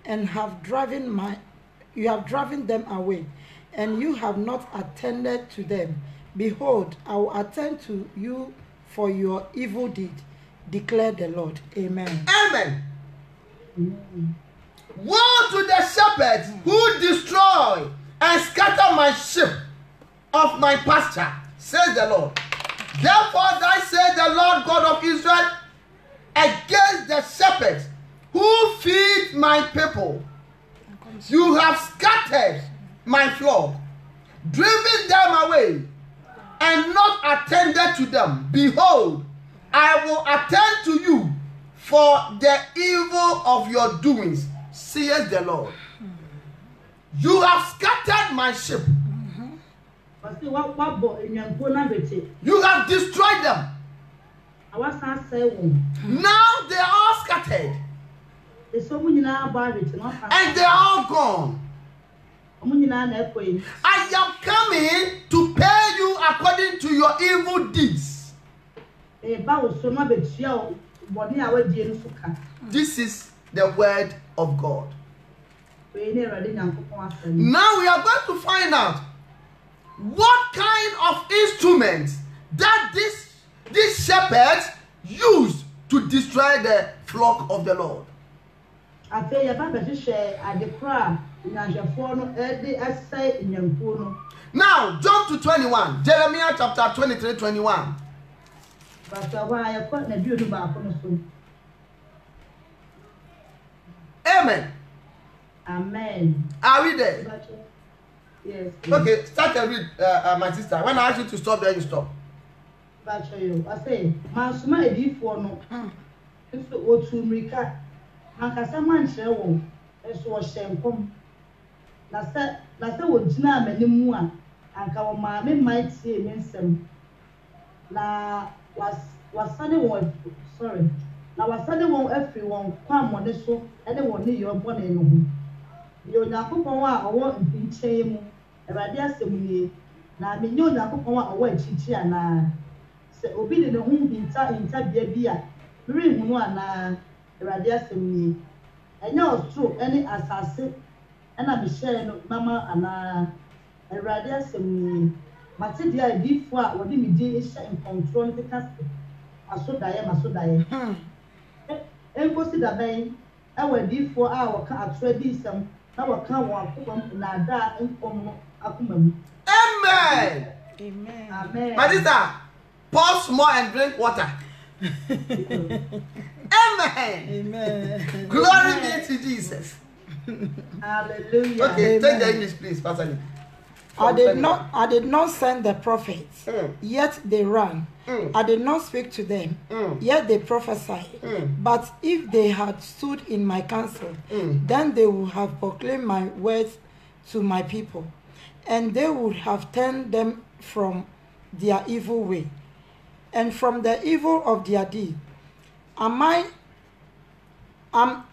[SPEAKER 5] and have driven them away, and you have not attended to them. Behold, I will attend to you for your evil deed, declare the Lord. Amen.
[SPEAKER 1] Amen. Woe to the shepherds who destroy and scatter my sheep of my pasture, says the Lord. Therefore, thus says the Lord God of Israel, against the shepherds who feed my people. You have scattered my flock, driven them away, and not attended to them. Behold, I will attend to you for the evil of your doings, says the Lord. You have scattered my sheep. You have destroyed them. Now they are all scattered. And they are all gone. I am coming to pay you according to your evil deeds. This is the word of God. Now we are going to find out what kind of instruments that these shepherds used to destroy the flock of the Lord.
[SPEAKER 3] afei yɛ ba bɛhwehwɛ adekora nyanhwɛfoɔ no ɛde asɛe nyankuo no.
[SPEAKER 1] Now jump to 21. Jeremiah chapter 23:21.
[SPEAKER 3] Pastor wa yɛkɔ na duo no baako no so.
[SPEAKER 1] Amen.
[SPEAKER 3] Amen.
[SPEAKER 1] Are we there?
[SPEAKER 3] Yes.
[SPEAKER 1] Okay, start and read, my sister. When I ask you to stop, then you stop.
[SPEAKER 3] Pastor yo, I say, masuma edifoɔ no. Nso otu mmirika. Ankasa mankyerɛ wɔn. Ɛso wɔhyɛ nkɔm. Na sɛ wɔgyina m'anim mu a, anka wɔn maame mman tie me nsɛm. Na wasane wɔn sorry. Na wasane wɔn afiri wɔn kwammɔne so ɛne wɔn nneyɛe bɔne no ho. Yɛ Onyankopɔn a ɔwɔ mpinkyɛn mu, Awurade asɛm nie. Na menye Onyankopɔn a ɔwɔ akyirikyiri anaa. Sɛ obi de ne ho hintabea bi a, merenhu no anaa. Awurade asɛm nie. Ɛnyɛ ɔsoro ɛne asase ɛna mehyɛɛ no mama anaa. Awurade asɛm nie. Mate deɛ adiifoɔ a wɔde me din hyɛ nkɔntorɔ no keka sɛ masodaeɛ. Enkosi dabɛn ɛwɔ adiifoɔ a wɔka atoro adisɛm na wɔka wɔn akoma mu na ada nkɔm no akoma mu.
[SPEAKER 1] Amen.
[SPEAKER 5] Amen.
[SPEAKER 3] Amen.
[SPEAKER 1] My sister, pause more and drink water. Amen.
[SPEAKER 5] Amen.
[SPEAKER 1] Glory be to Jesus.
[SPEAKER 3] Hallelujah.
[SPEAKER 1] Okay,
[SPEAKER 5] Amen.
[SPEAKER 1] take the English, please, Pastor Lee.
[SPEAKER 5] I did not send the prophets, yet they ran. I did not speak to them, yet they prophesied. But if they had stood in my counsel, then they would have proclaimed my words to my people, and they would have turned them from their evil way, and from the evil of their deed. Am I a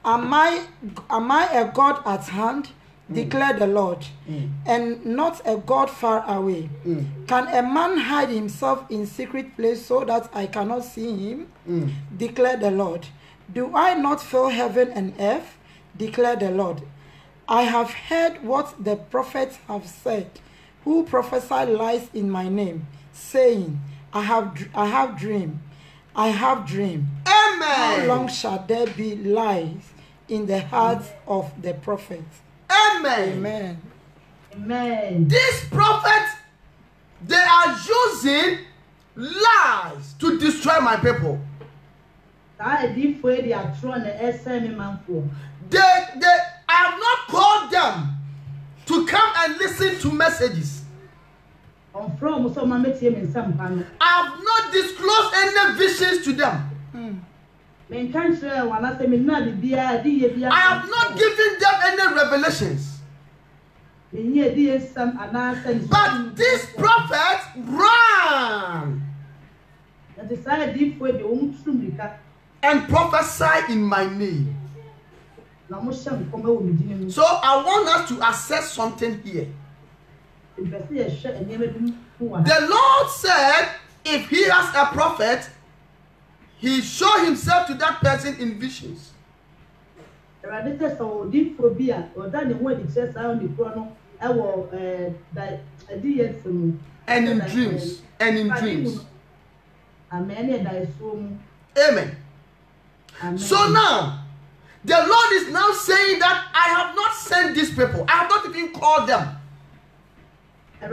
[SPEAKER 5] God at hand? Declare the Lord, and not a God far away. Can a man hide himself in secret place so that I cannot see him? Declare the Lord. Do I not fill heaven and earth? Declare the Lord. I have heard what the prophets have said, who prophesy lies in my name, saying, I have dreamed.
[SPEAKER 1] Amen.
[SPEAKER 5] How long shall there be lies in the hearts of the prophets?
[SPEAKER 1] Amen.
[SPEAKER 5] Amen.
[SPEAKER 3] Amen.
[SPEAKER 1] These prophets, they are using lies to destroy my people.
[SPEAKER 3] They
[SPEAKER 1] I have not called them to come and listen to messages. I have not disclosed any visions to them. I have not given them any revelations. But these prophets ran and prophesy in my name. So I want us to assess something here. The Lord said, if he has a prophet, he show himself to that person in visions. And in dreams. And in dreams. Amen. So now, the Lord is now saying that I have not sent these people. I have not even called them. I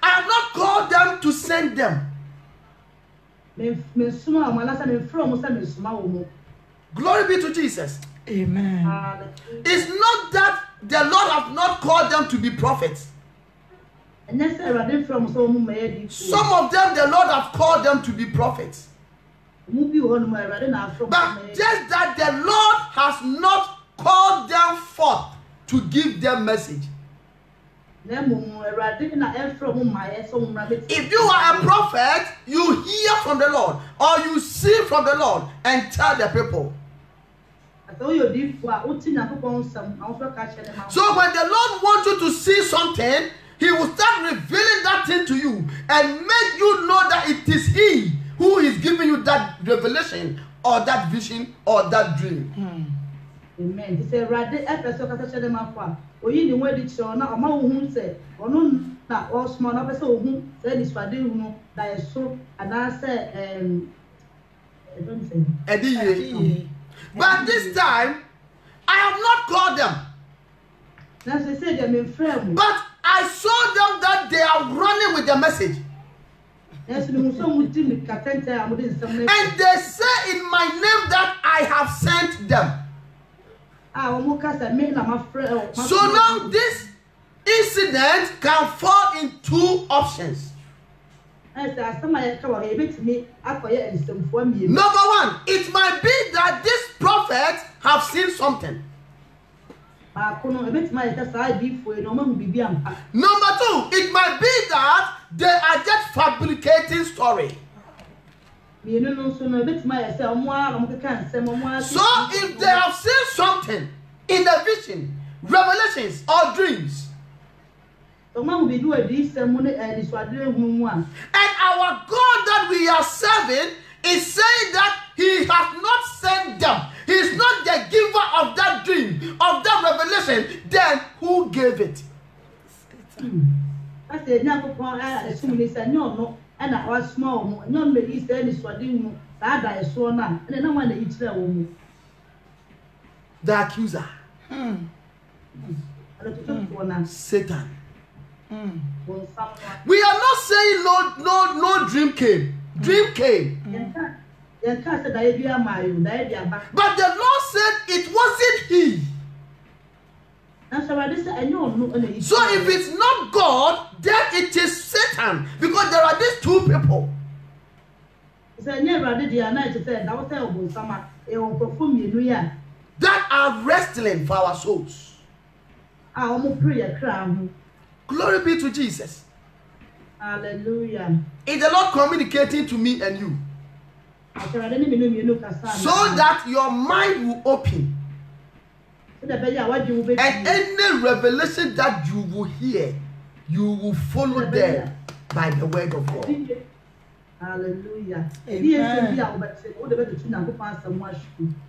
[SPEAKER 1] have not called them to send them. Glory be to Jesus.
[SPEAKER 5] Amen.
[SPEAKER 1] It's not that the Lord have not called them to be prophets. Some of them, the Lord have called them to be prophets. But just that the Lord has not called them forth to give them message. If you are a prophet, you hear from the Lord or you see from the Lord and tell the people. So when the Lord wants you to see something, he will start revealing that thing to you and make you know that it is he who is giving you that revelation or that vision or that dream.
[SPEAKER 3] Amen.
[SPEAKER 1] But this time, I have not called them. But I saw them that they are running with the message. And they say in my name that I have sent them. So now this incident can fall in two options. Number one, it might be that this prophet have seen something. Number two, it might be that they are just fabricating story. So if they have seen something in the vision, revelations, or dreams, and our God that we are serving is saying that He has not sent them, He is not the giver of that dream, of that revelation, then who gave it? The accuser. Satan. We are not saying no dream came. Dream came. But the Lord said it wasn't He. So if it's not God, then it is Satan. Because there are these two people. That are wrestling for our souls. Glory be to Jesus.
[SPEAKER 3] Hallelujah.
[SPEAKER 1] Is the Lord communicating to me and you? So that your mind will open. And any revelation that you will hear, you will follow them by the word of God.
[SPEAKER 3] Hallelujah.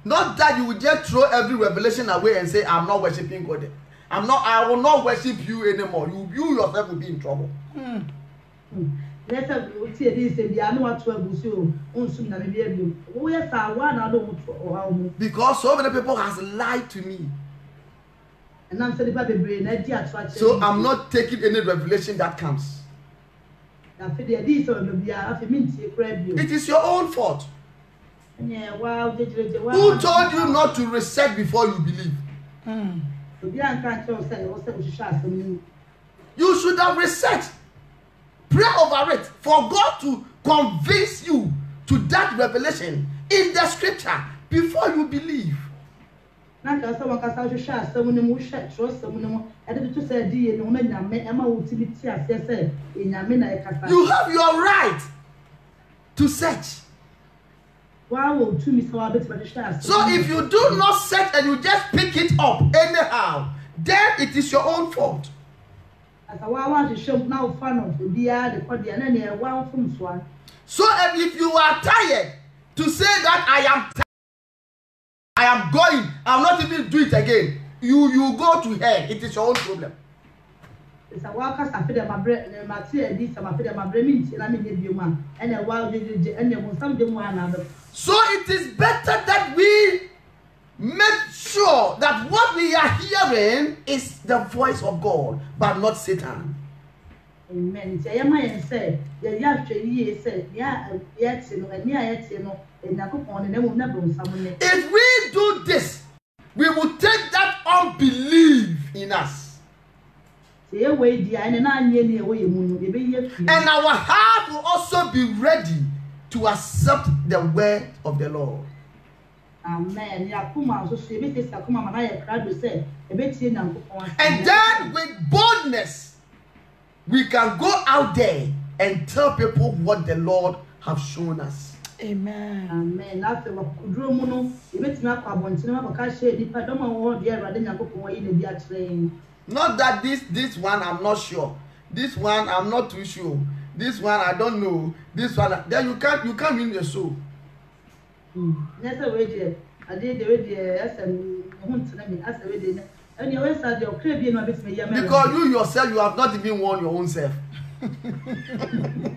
[SPEAKER 1] Not that you will just throw every revelation away and say, I'm not worshiping God. I will not worship you anymore. You yourself will be in trouble. Because so many people has lied to me. So I'm not taking any revelation that comes. It is your own fault. Who told you not to research before you believe? You should have researched. Pray over it for God to convince you to that revelation in the scripture before you believe. You have your right to search. So if you do not search and you just pick it up anyhow, then it is your own fault. So if you are tired to say that I am going, I'm not even do it again, you go to hell. It is your own problem. So it is better that we make sure that what we are hearing is the voice of God, but not Satan. Amen. If we do this, we will take that unbelief in us. And our heart will also be ready to accept the word of the Lord. Amen. And then with boldness, we can go out there and tell people what the Lord has shown us.
[SPEAKER 5] Amen.
[SPEAKER 3] Amen.
[SPEAKER 1] Not that this one I'm not sure. This one I'm not too sure. This one I don't know. This one then you can't win your soul. You because you yourself, you have not even won your own self. Amen.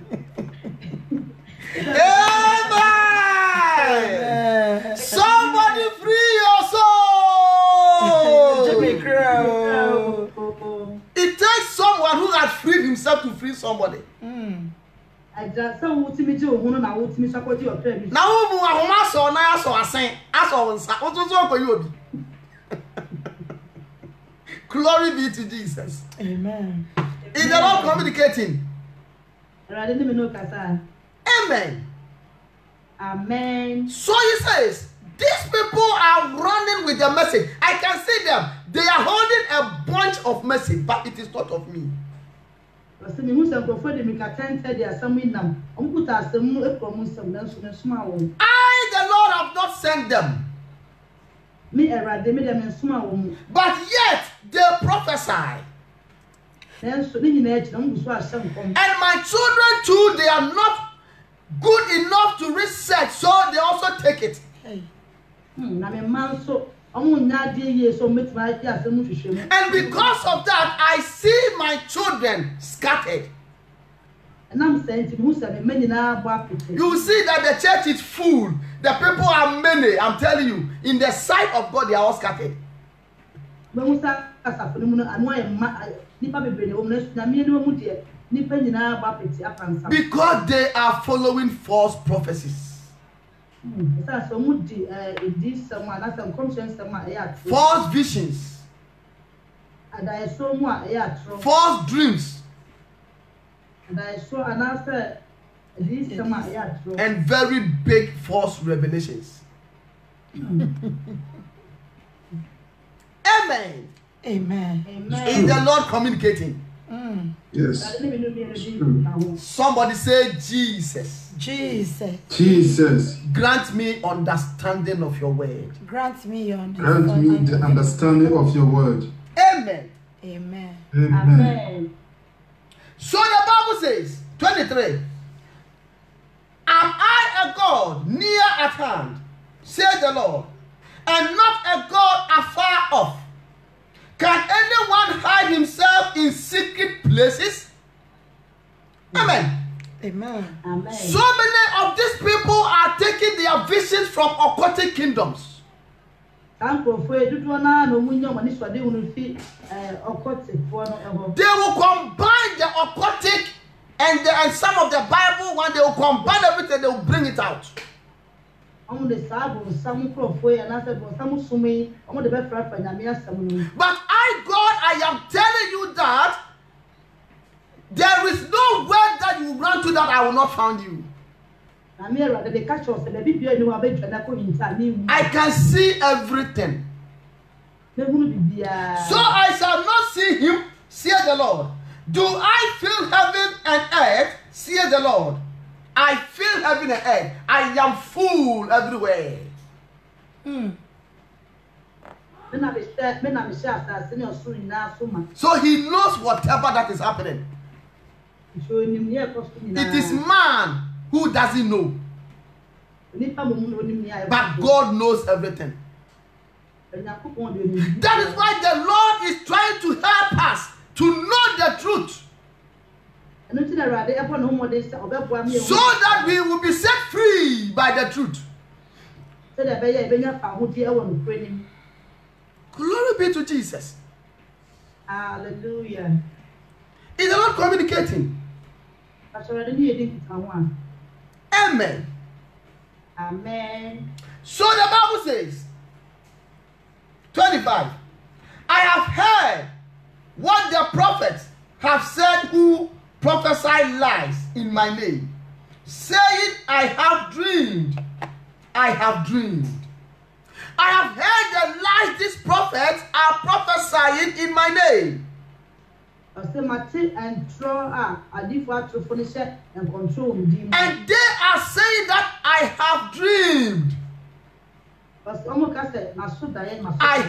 [SPEAKER 1] yourself to free somebody.
[SPEAKER 3] Aja sa wo timi je ohun na wo timi sakoti o pre mi.
[SPEAKER 1] Na wo mu ahoma so na aso asen, aso nsa. Wo tun so okoyi obi. Glory be to Jesus.
[SPEAKER 5] Amen.
[SPEAKER 1] Is the Lord communicating?
[SPEAKER 3] Erade ni me no kasa.
[SPEAKER 1] Amen.
[SPEAKER 3] Amen.
[SPEAKER 1] So he says, these people are running with the message. I can see them. They are holding a bunch of message, but it is not of me. I, the Lord, have not sent them. But yet they prophesy. And my children too, they are not good enough to research, so they also take it.
[SPEAKER 5] Hey.
[SPEAKER 1] And because of that, I see my children scattered. You see that the church is full. The people are many. I'm telling you, in the sight of God, they are all scattered. Because they are following false prophecies. False visions. False dreams. And very big false revelations. Amen.
[SPEAKER 5] Amen.
[SPEAKER 1] Is the Lord communicating?
[SPEAKER 4] Yes.
[SPEAKER 1] Somebody say Jesus.
[SPEAKER 5] Jesus.
[SPEAKER 4] Jesus.
[SPEAKER 1] Grant me understanding of your word.
[SPEAKER 5] Grant me your
[SPEAKER 4] Grant me the understanding of your word.
[SPEAKER 1] Amen.
[SPEAKER 5] Amen.
[SPEAKER 3] Amen.
[SPEAKER 1] So the Bible says, 23. Am I a God near at hand, says the Lord, and not a God afar off? Can anyone hide himself in secret places? Amen.
[SPEAKER 5] Amen.
[SPEAKER 3] Amen.
[SPEAKER 1] So many of these people are taking their visions from occultic kingdoms. They will combine the occultic and some of the Bible. When they will combine everything, they will bring it out. But I, God, I am telling you that there is no word that you run to that I will not find you. I can see everything. So I shall not see him, says the Lord. Do I feel heaven and earth, says the Lord? I feel heaven and earth. I am full everywhere. So he knows whatever that is happening. It is man who doesn't know. But God knows everything. That is why the Lord is trying to help us to know the truth, so that we will be set free by the truth. Glory be to Jesus.
[SPEAKER 3] Hallelujah.
[SPEAKER 1] Is the Lord communicating? Amen.
[SPEAKER 3] Amen.
[SPEAKER 1] So the Bible says, 25. I have heard what the prophets have said who prophesy lies in my name, saying, I have dreamed. I have dreamed. I have heard the lies these prophets are prophesying in my name. And they are saying that I have dreamed. I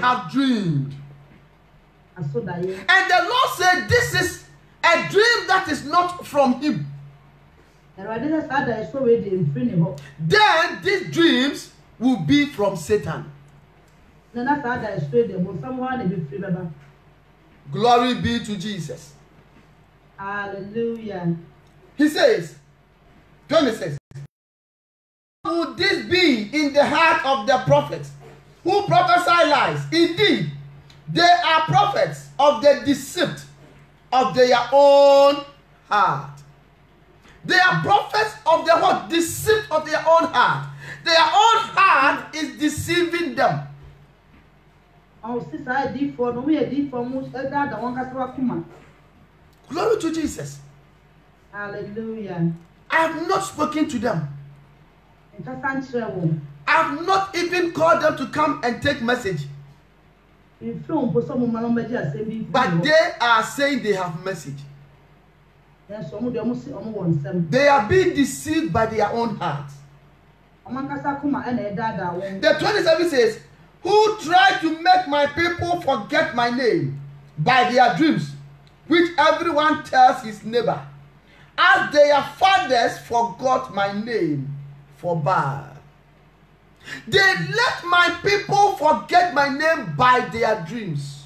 [SPEAKER 1] have dreamed. And the Lord said, this is a dream that is not from him. Then these dreams will be from Satan. Glory be to Jesus.
[SPEAKER 3] Hallelujah.
[SPEAKER 1] He says, 26. Would this be in the heart of the prophets who prophesy lies? Indeed, they are prophets of the deceit of their own heart. They are prophets of their what? Deceit of their own heart. Their own heart is deceiving them. Glory to Jesus.
[SPEAKER 3] Hallelujah.
[SPEAKER 1] I have not spoken to them. I have not even called them to come and take message. But they are saying they have message. They are being deceived by their own hearts. The 27 says, who try to make my people forget my name by their dreams, which everyone tells his neighbor, as their fathers forgot my name for Baal. They let my people forget my name by their dreams.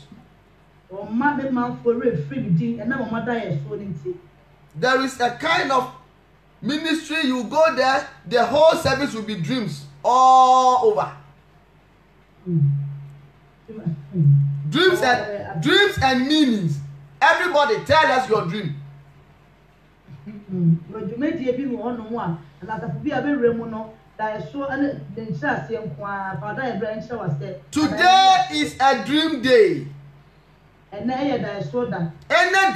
[SPEAKER 1] There is a kind of ministry, you go there, the whole service will be dreams all over. Dreams and meanings. Everybody tell us your dream. Today is a dream day. Any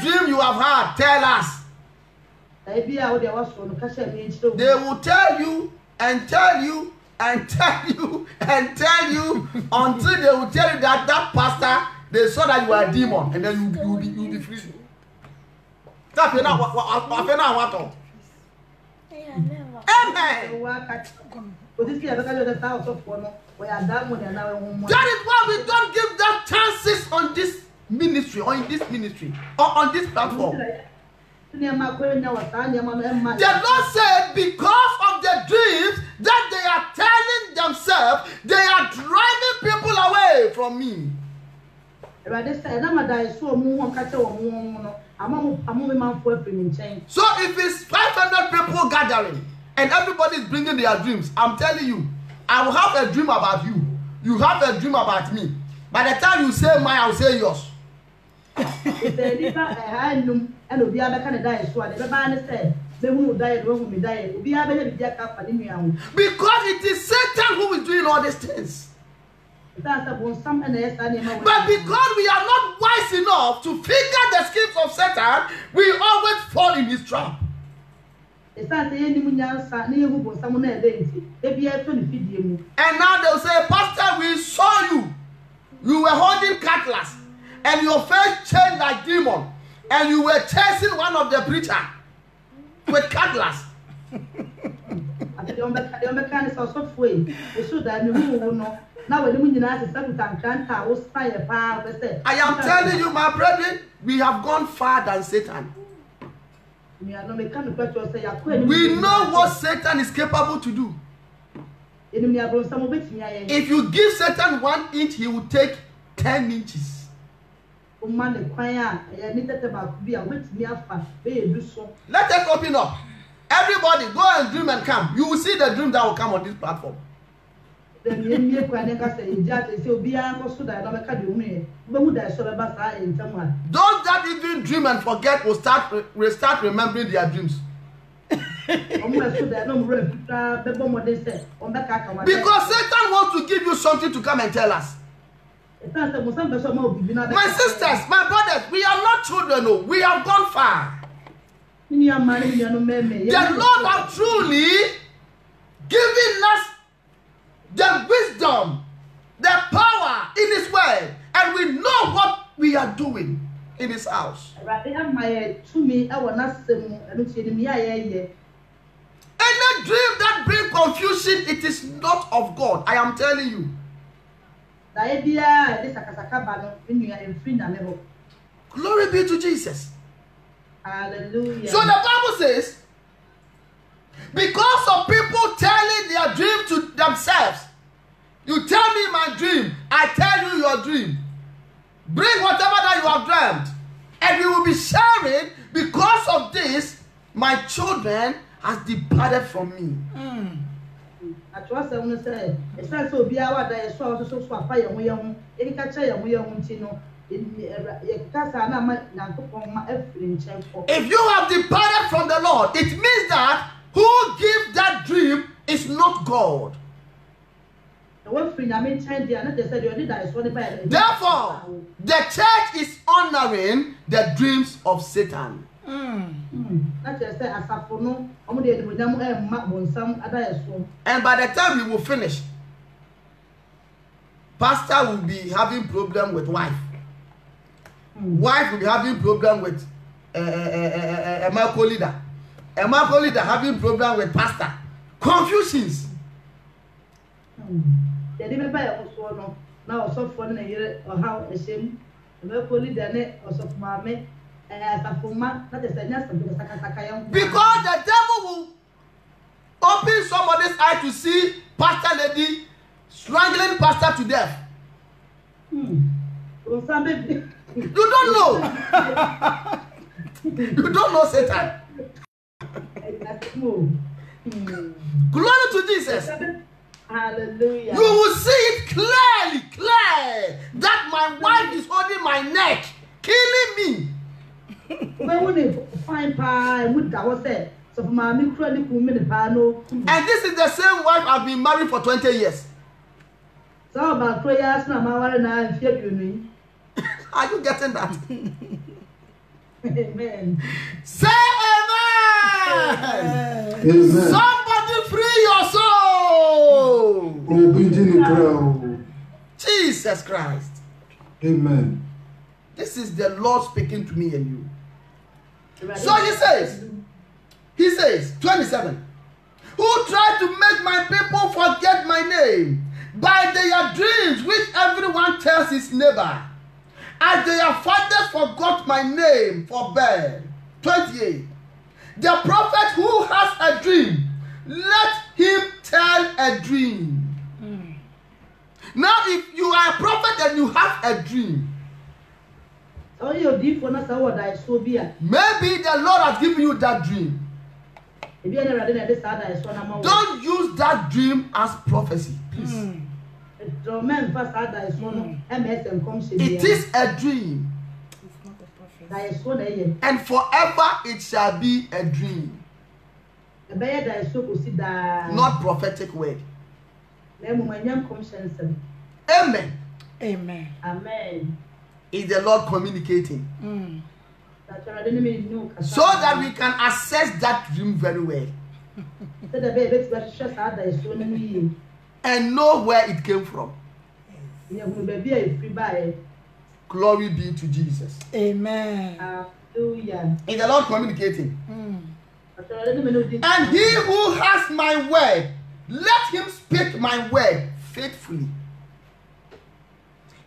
[SPEAKER 1] dream you have had, tell us. They will tell you and tell you and tell you and tell you until they will tell you that that pastor, they saw that you are a demon, and then you will be free. Amen. That is why we don't give them chances on this ministry or in this ministry or on this platform. The Lord said, because of the dreams that they are telling themselves, they are driving people away from me. So if it's 500 people gathering and everybody is bringing their dreams, I'm telling you, I will have a dream about you. You have a dream about me. By the time you say mine, I will say yours. Because it is Satan who is doing all these things. But because we are not wise enough to figure the schemes of Satan, we always fall in his trap. And now they'll say, Pastor, we saw you. You were holding cutlass, and your face changed like demon, and you were chasing one of the preachers with cutlass. I am telling you, my brethren, we have gone far than Satan. We know what Satan is capable to do. If you give Satan 1 inch, he will take 10 inches. Let us open up. Everybody, go and dream and come. You will see the dream that will come on this platform. Those that even dream and forget will start remembering their dreams. Because Satan wants to give you something to come and tell us. My sisters, my brothers, we are not children, no. We have gone far. The Lord has truly given us the wisdom, the power in His word, and we know what we are doing in His house. Any dream that brings confusion, it is not of God. I am telling you. Glory be to Jesus.
[SPEAKER 3] Hallelujah.
[SPEAKER 1] So the Bible says, because of people telling their dream to themselves, you tell me my dream, I tell you your dream. Bring whatever that you have dreamt, and we will be sharing. Because of this, my children has departed from me. If you have departed from the Lord, it means that who gives that dream is not God. Therefore, the church is honoring the dreams of Satan. And by the time we will finish, pastor will be having problem with wife. Wife will be having problem with a macro leader. A macro leader having problem with pastor. Confusions. Because the devil will open somebody's eye to see pastor lady strangling pastor to death. You don't know. You don't know Satan. Glory to Jesus.
[SPEAKER 3] Hallelujah.
[SPEAKER 1] You will see it clearly, clear that my wife is holding my neck, killing me. And this is the same wife I've been married for 20 years. Are you getting that?
[SPEAKER 3] Amen.
[SPEAKER 1] Say amen.
[SPEAKER 4] Amen.
[SPEAKER 1] Somebody free your soul. Jesus Christ.
[SPEAKER 4] Amen.
[SPEAKER 1] This is the Lord speaking to me and you. So he says, 27, who tried to make my people forget my name by their dreams which everyone tells his neighbor, as their fathers forgot my name for birth. 28, the prophet who has a dream, let him tell a dream. Now if you are a prophet and you have a dream, maybe the Lord has given you that dream. Don't use that dream as prophecy, please. It is a dream.
[SPEAKER 5] It's not a prophecy.
[SPEAKER 1] And forever it shall be a dream. Not prophetic word. Amen.
[SPEAKER 5] Amen.
[SPEAKER 3] Amen.
[SPEAKER 1] Is the Lord communicating? So that we can assess that dream very well. And know where it came from. Glory be to Jesus.
[SPEAKER 5] Amen.
[SPEAKER 3] Hallelujah.
[SPEAKER 1] Is the Lord communicating? And he who has my word, let him speak my word faithfully.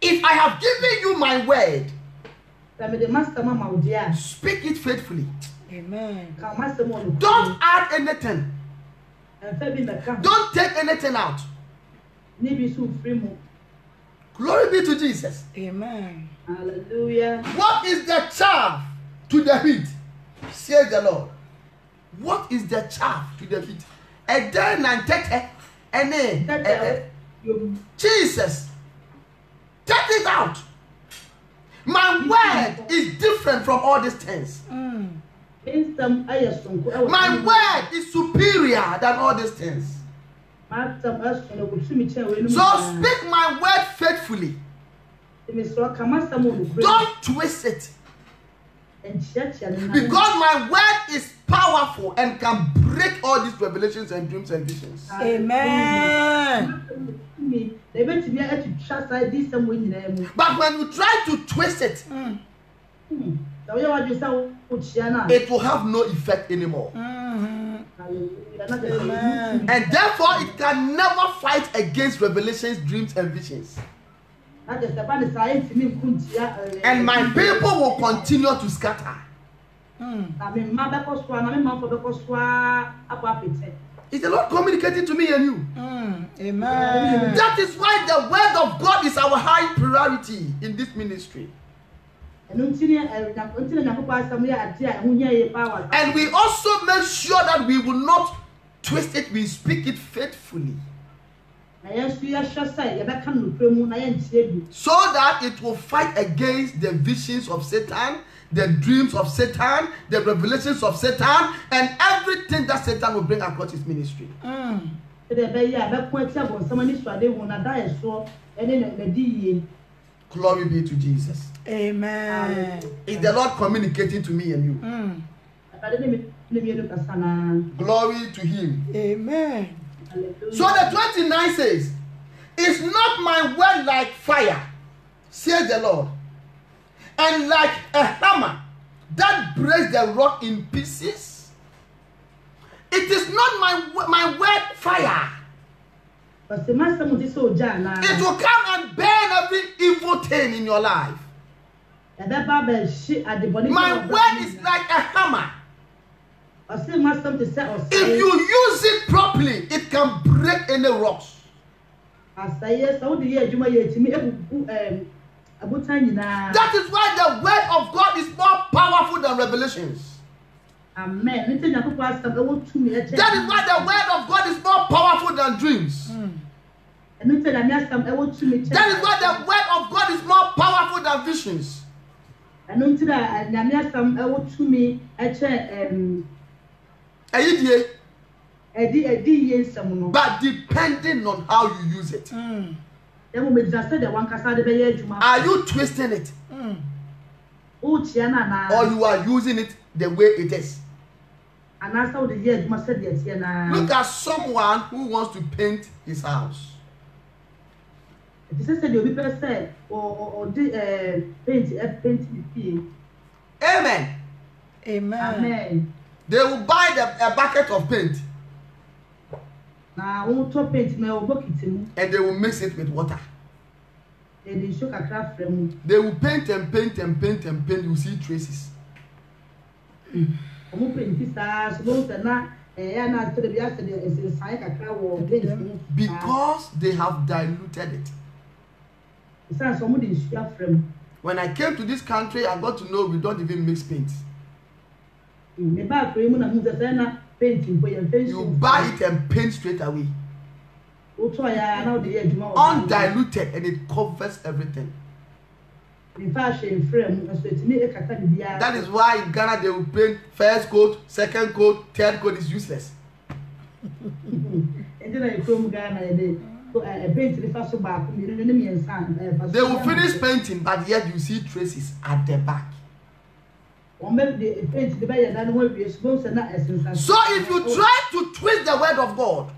[SPEAKER 1] If I have given you my word, speak it faithfully.
[SPEAKER 5] Amen.
[SPEAKER 1] Don't add anything. Don't take anything out. Glory be to Jesus.
[SPEAKER 5] Amen.
[SPEAKER 3] Hallelujah.
[SPEAKER 1] What is the chaff to the wheat? Says the Lord. What is the chaff to the wheat? Jesus. Take it out. My word is different from all these things. My word is superior than all these things. So speak my word faithfully. Don't twist it. Because my word is powerful and can break all these revelations and dreams and visions.
[SPEAKER 5] Amen.
[SPEAKER 1] But when you try to twist it, it will have no effect anymore.
[SPEAKER 5] Amen.
[SPEAKER 1] And therefore it can never fight against revelations, dreams and visions. And my people will continue to scatter. Is the Lord communicating to me and you?
[SPEAKER 5] Amen.
[SPEAKER 1] That is why the word of God is our high priority in this ministry. And we also make sure that we will not twist it, we speak it faithfully. So that it will fight against the visions of Satan, the dreams of Satan, the revelations of Satan, and everything that Satan will bring across his ministry. Glory be to Jesus.
[SPEAKER 5] Amen.
[SPEAKER 1] Is the Lord communicating to me and you? Glory to him.
[SPEAKER 5] Amen.
[SPEAKER 1] So the 29 says, "Is not my word like fire, says the Lord, and like a hammer that breaks the rock in pieces? It is not my word fire. It will come and burn every evil thing in your life. My word is like a hammer. If you use it properly, it can break any rocks." That is why the word of God is more powerful than revelations.
[SPEAKER 3] Amen.
[SPEAKER 1] That is why the word of God is more powerful than dreams. That is why the word of God is more powerful than visions. But depending on how you use it. Are you twisting it? Or you are using it the way it is? Look at someone who wants to paint his house. Amen.
[SPEAKER 5] Amen.
[SPEAKER 1] They will buy a bucket of paint and they will mix it with water. They will paint and paint and paint and paint. You see traces. Because they have diluted it. When I came to this country, I got to know we don't even mix paint. You buy it and paint straight away. Undiluted, and it covers everything. That is why in Ghana they will paint first coat, second coat, third coat is useless. They will finish painting, but yet you see traces at the back. So if you try to twist the word of God,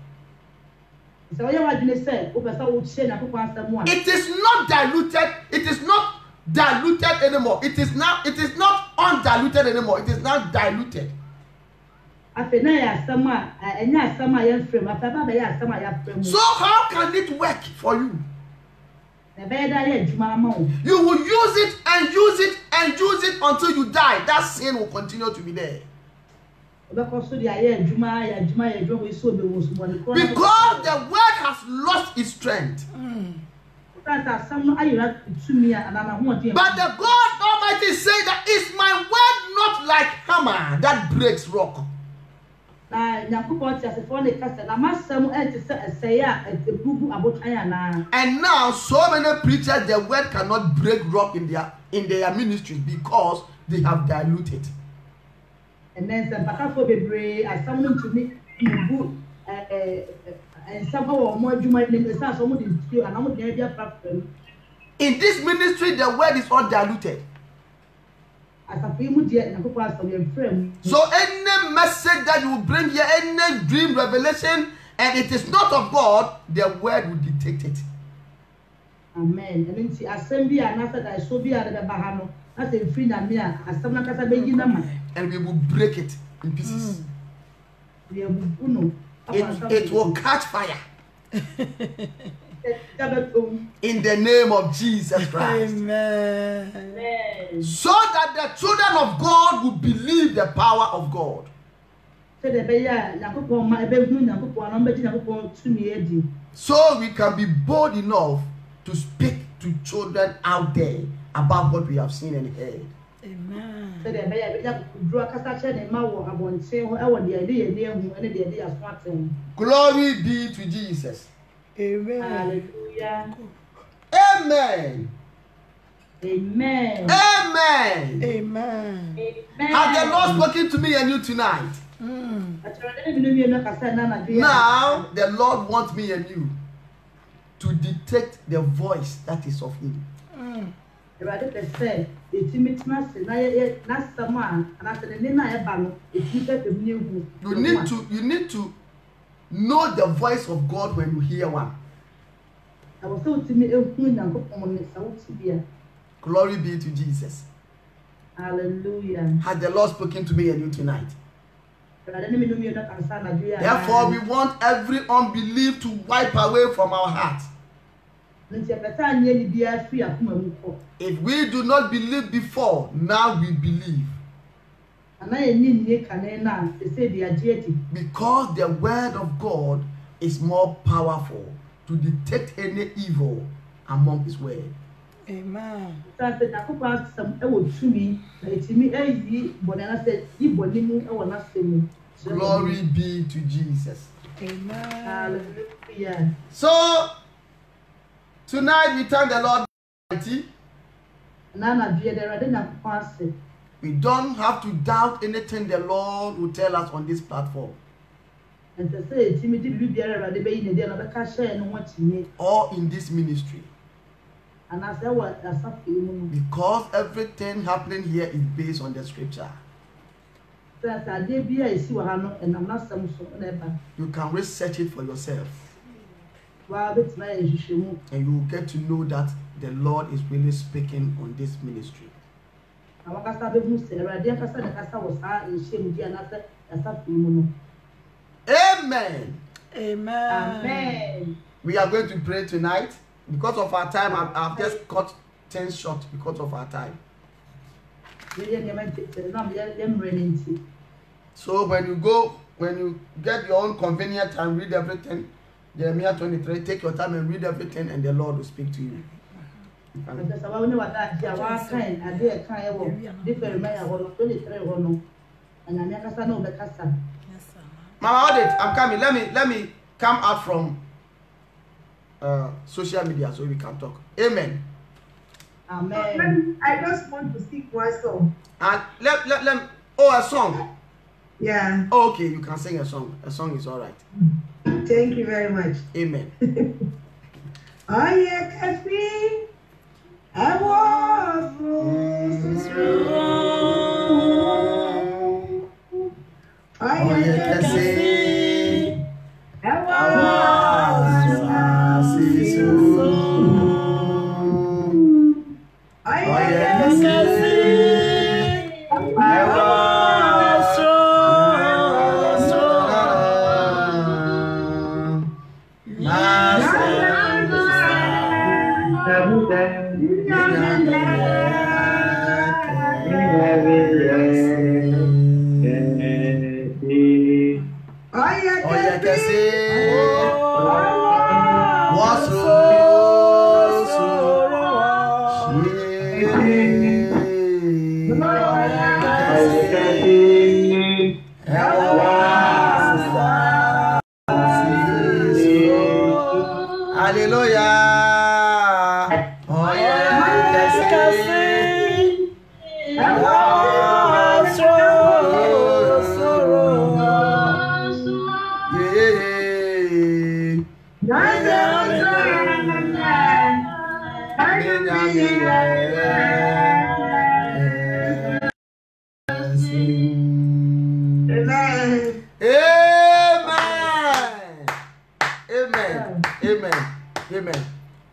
[SPEAKER 1] it is not diluted. It is not diluted anymore. It is not undiluted anymore. It is now diluted. So how can it work for you? You will use it and use it and use it until you die. That sin will continue to be there. Because the word has lost its strength. But the God Almighty said that is my word not like hammer that breaks rock. And now so many preachers, their word cannot break rock in their ministries because they have diluted. And then someone to me and somehow more in this ministry, the word is all diluted. So any message that you will bring here, any dream, revelation, and it is not of God, the word will dictate it. Amen. And we will break it in pieces. It will catch fire. In the name of Jesus Christ. Amen. So that the children of God will believe the power of God. So we can be bold enough to speak to children out there about what we have seen and heard. Amen. Glory be to Jesus.
[SPEAKER 5] Amen.
[SPEAKER 3] Hallelujah.
[SPEAKER 1] Amen.
[SPEAKER 3] Amen.
[SPEAKER 1] Amen.
[SPEAKER 5] Amen.
[SPEAKER 1] Has the Lord spoken to me and you tonight? Now, the Lord wants me and you to detect the voice that is of Him. You need to know the voice of God when you hear one. Glory be to Jesus.
[SPEAKER 3] Hallelujah.
[SPEAKER 1] Has the Lord spoken to me and you tonight? Therefore, we want every unbelief to wipe away from our heart. If we do not believe before, now we believe. Because the word of God is more powerful to detect any evil among His word.
[SPEAKER 5] Amen.
[SPEAKER 1] Glory be to Jesus.
[SPEAKER 5] Amen.
[SPEAKER 3] Hallelujah.
[SPEAKER 1] So, tonight we thank the Lord Almighty. We don't have to doubt anything the Lord will tell us on this platform. Or in this ministry. Because everything happening here is based on the scripture. You can research it for yourself. And you will get to know that the Lord is really speaking on this ministry. Amen.
[SPEAKER 5] Amen.
[SPEAKER 3] Amen.
[SPEAKER 1] We are going to pray tonight. Because of our time, I've just cut things short because of our time. So when you get your own convenient time, read everything. Jeremiah 23, take your time and read everything, and the Lord will speak to you. Mama Audit, I'm coming. Let me come out from social media so we can talk. Amen.
[SPEAKER 3] Amen.
[SPEAKER 2] I just want to sing one song.
[SPEAKER 1] And let a song.
[SPEAKER 2] Yeah.
[SPEAKER 1] Oh, okay, you can sing a song. A song is all right.
[SPEAKER 2] Thank you very much.
[SPEAKER 1] Amen.
[SPEAKER 2] I can see I was through. I can see I was through. I can see I was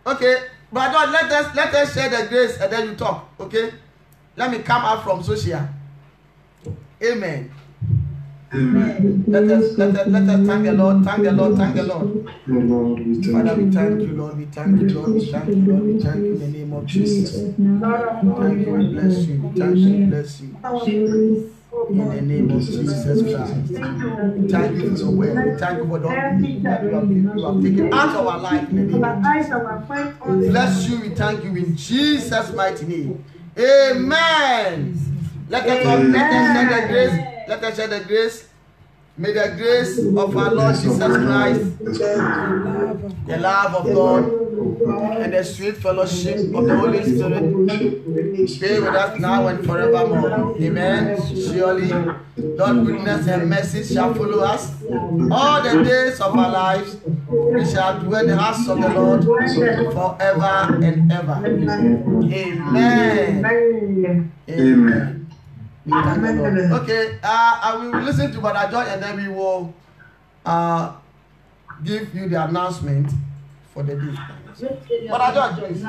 [SPEAKER 1] Okay, but let us share the grace and then you talk. Okay, let me come out from social. Amen.
[SPEAKER 3] Amen.
[SPEAKER 1] Let us thank the Lord. Thank the Lord. Thank the Lord. Father, we thank you, Lord. We thank you, Lord. We thank you, Lord. We thank you in the name of Jesus. Thank you and bless you. Thank you and bless you. In the name of Jesus Christ. Thank you for your word. We thank you for the unbelief that you have taken out of our life in the name of Jesus. Bless you. We thank you in Jesus' mighty name. Amen. Let us share the grace. Let us share the grace. May the grace of our Lord Jesus Christ, the love of God, and the sweet fellowship of the Holy Spirit be with us now and forevermore. Amen. Surely, God's goodness and mercy shall follow us all the days of our lives. We shall dwell in the house of the Lord forever and ever. Amen. Amen. Okay, I will listen to Brother George and then we will give you the announcement for the day. Brother George, please.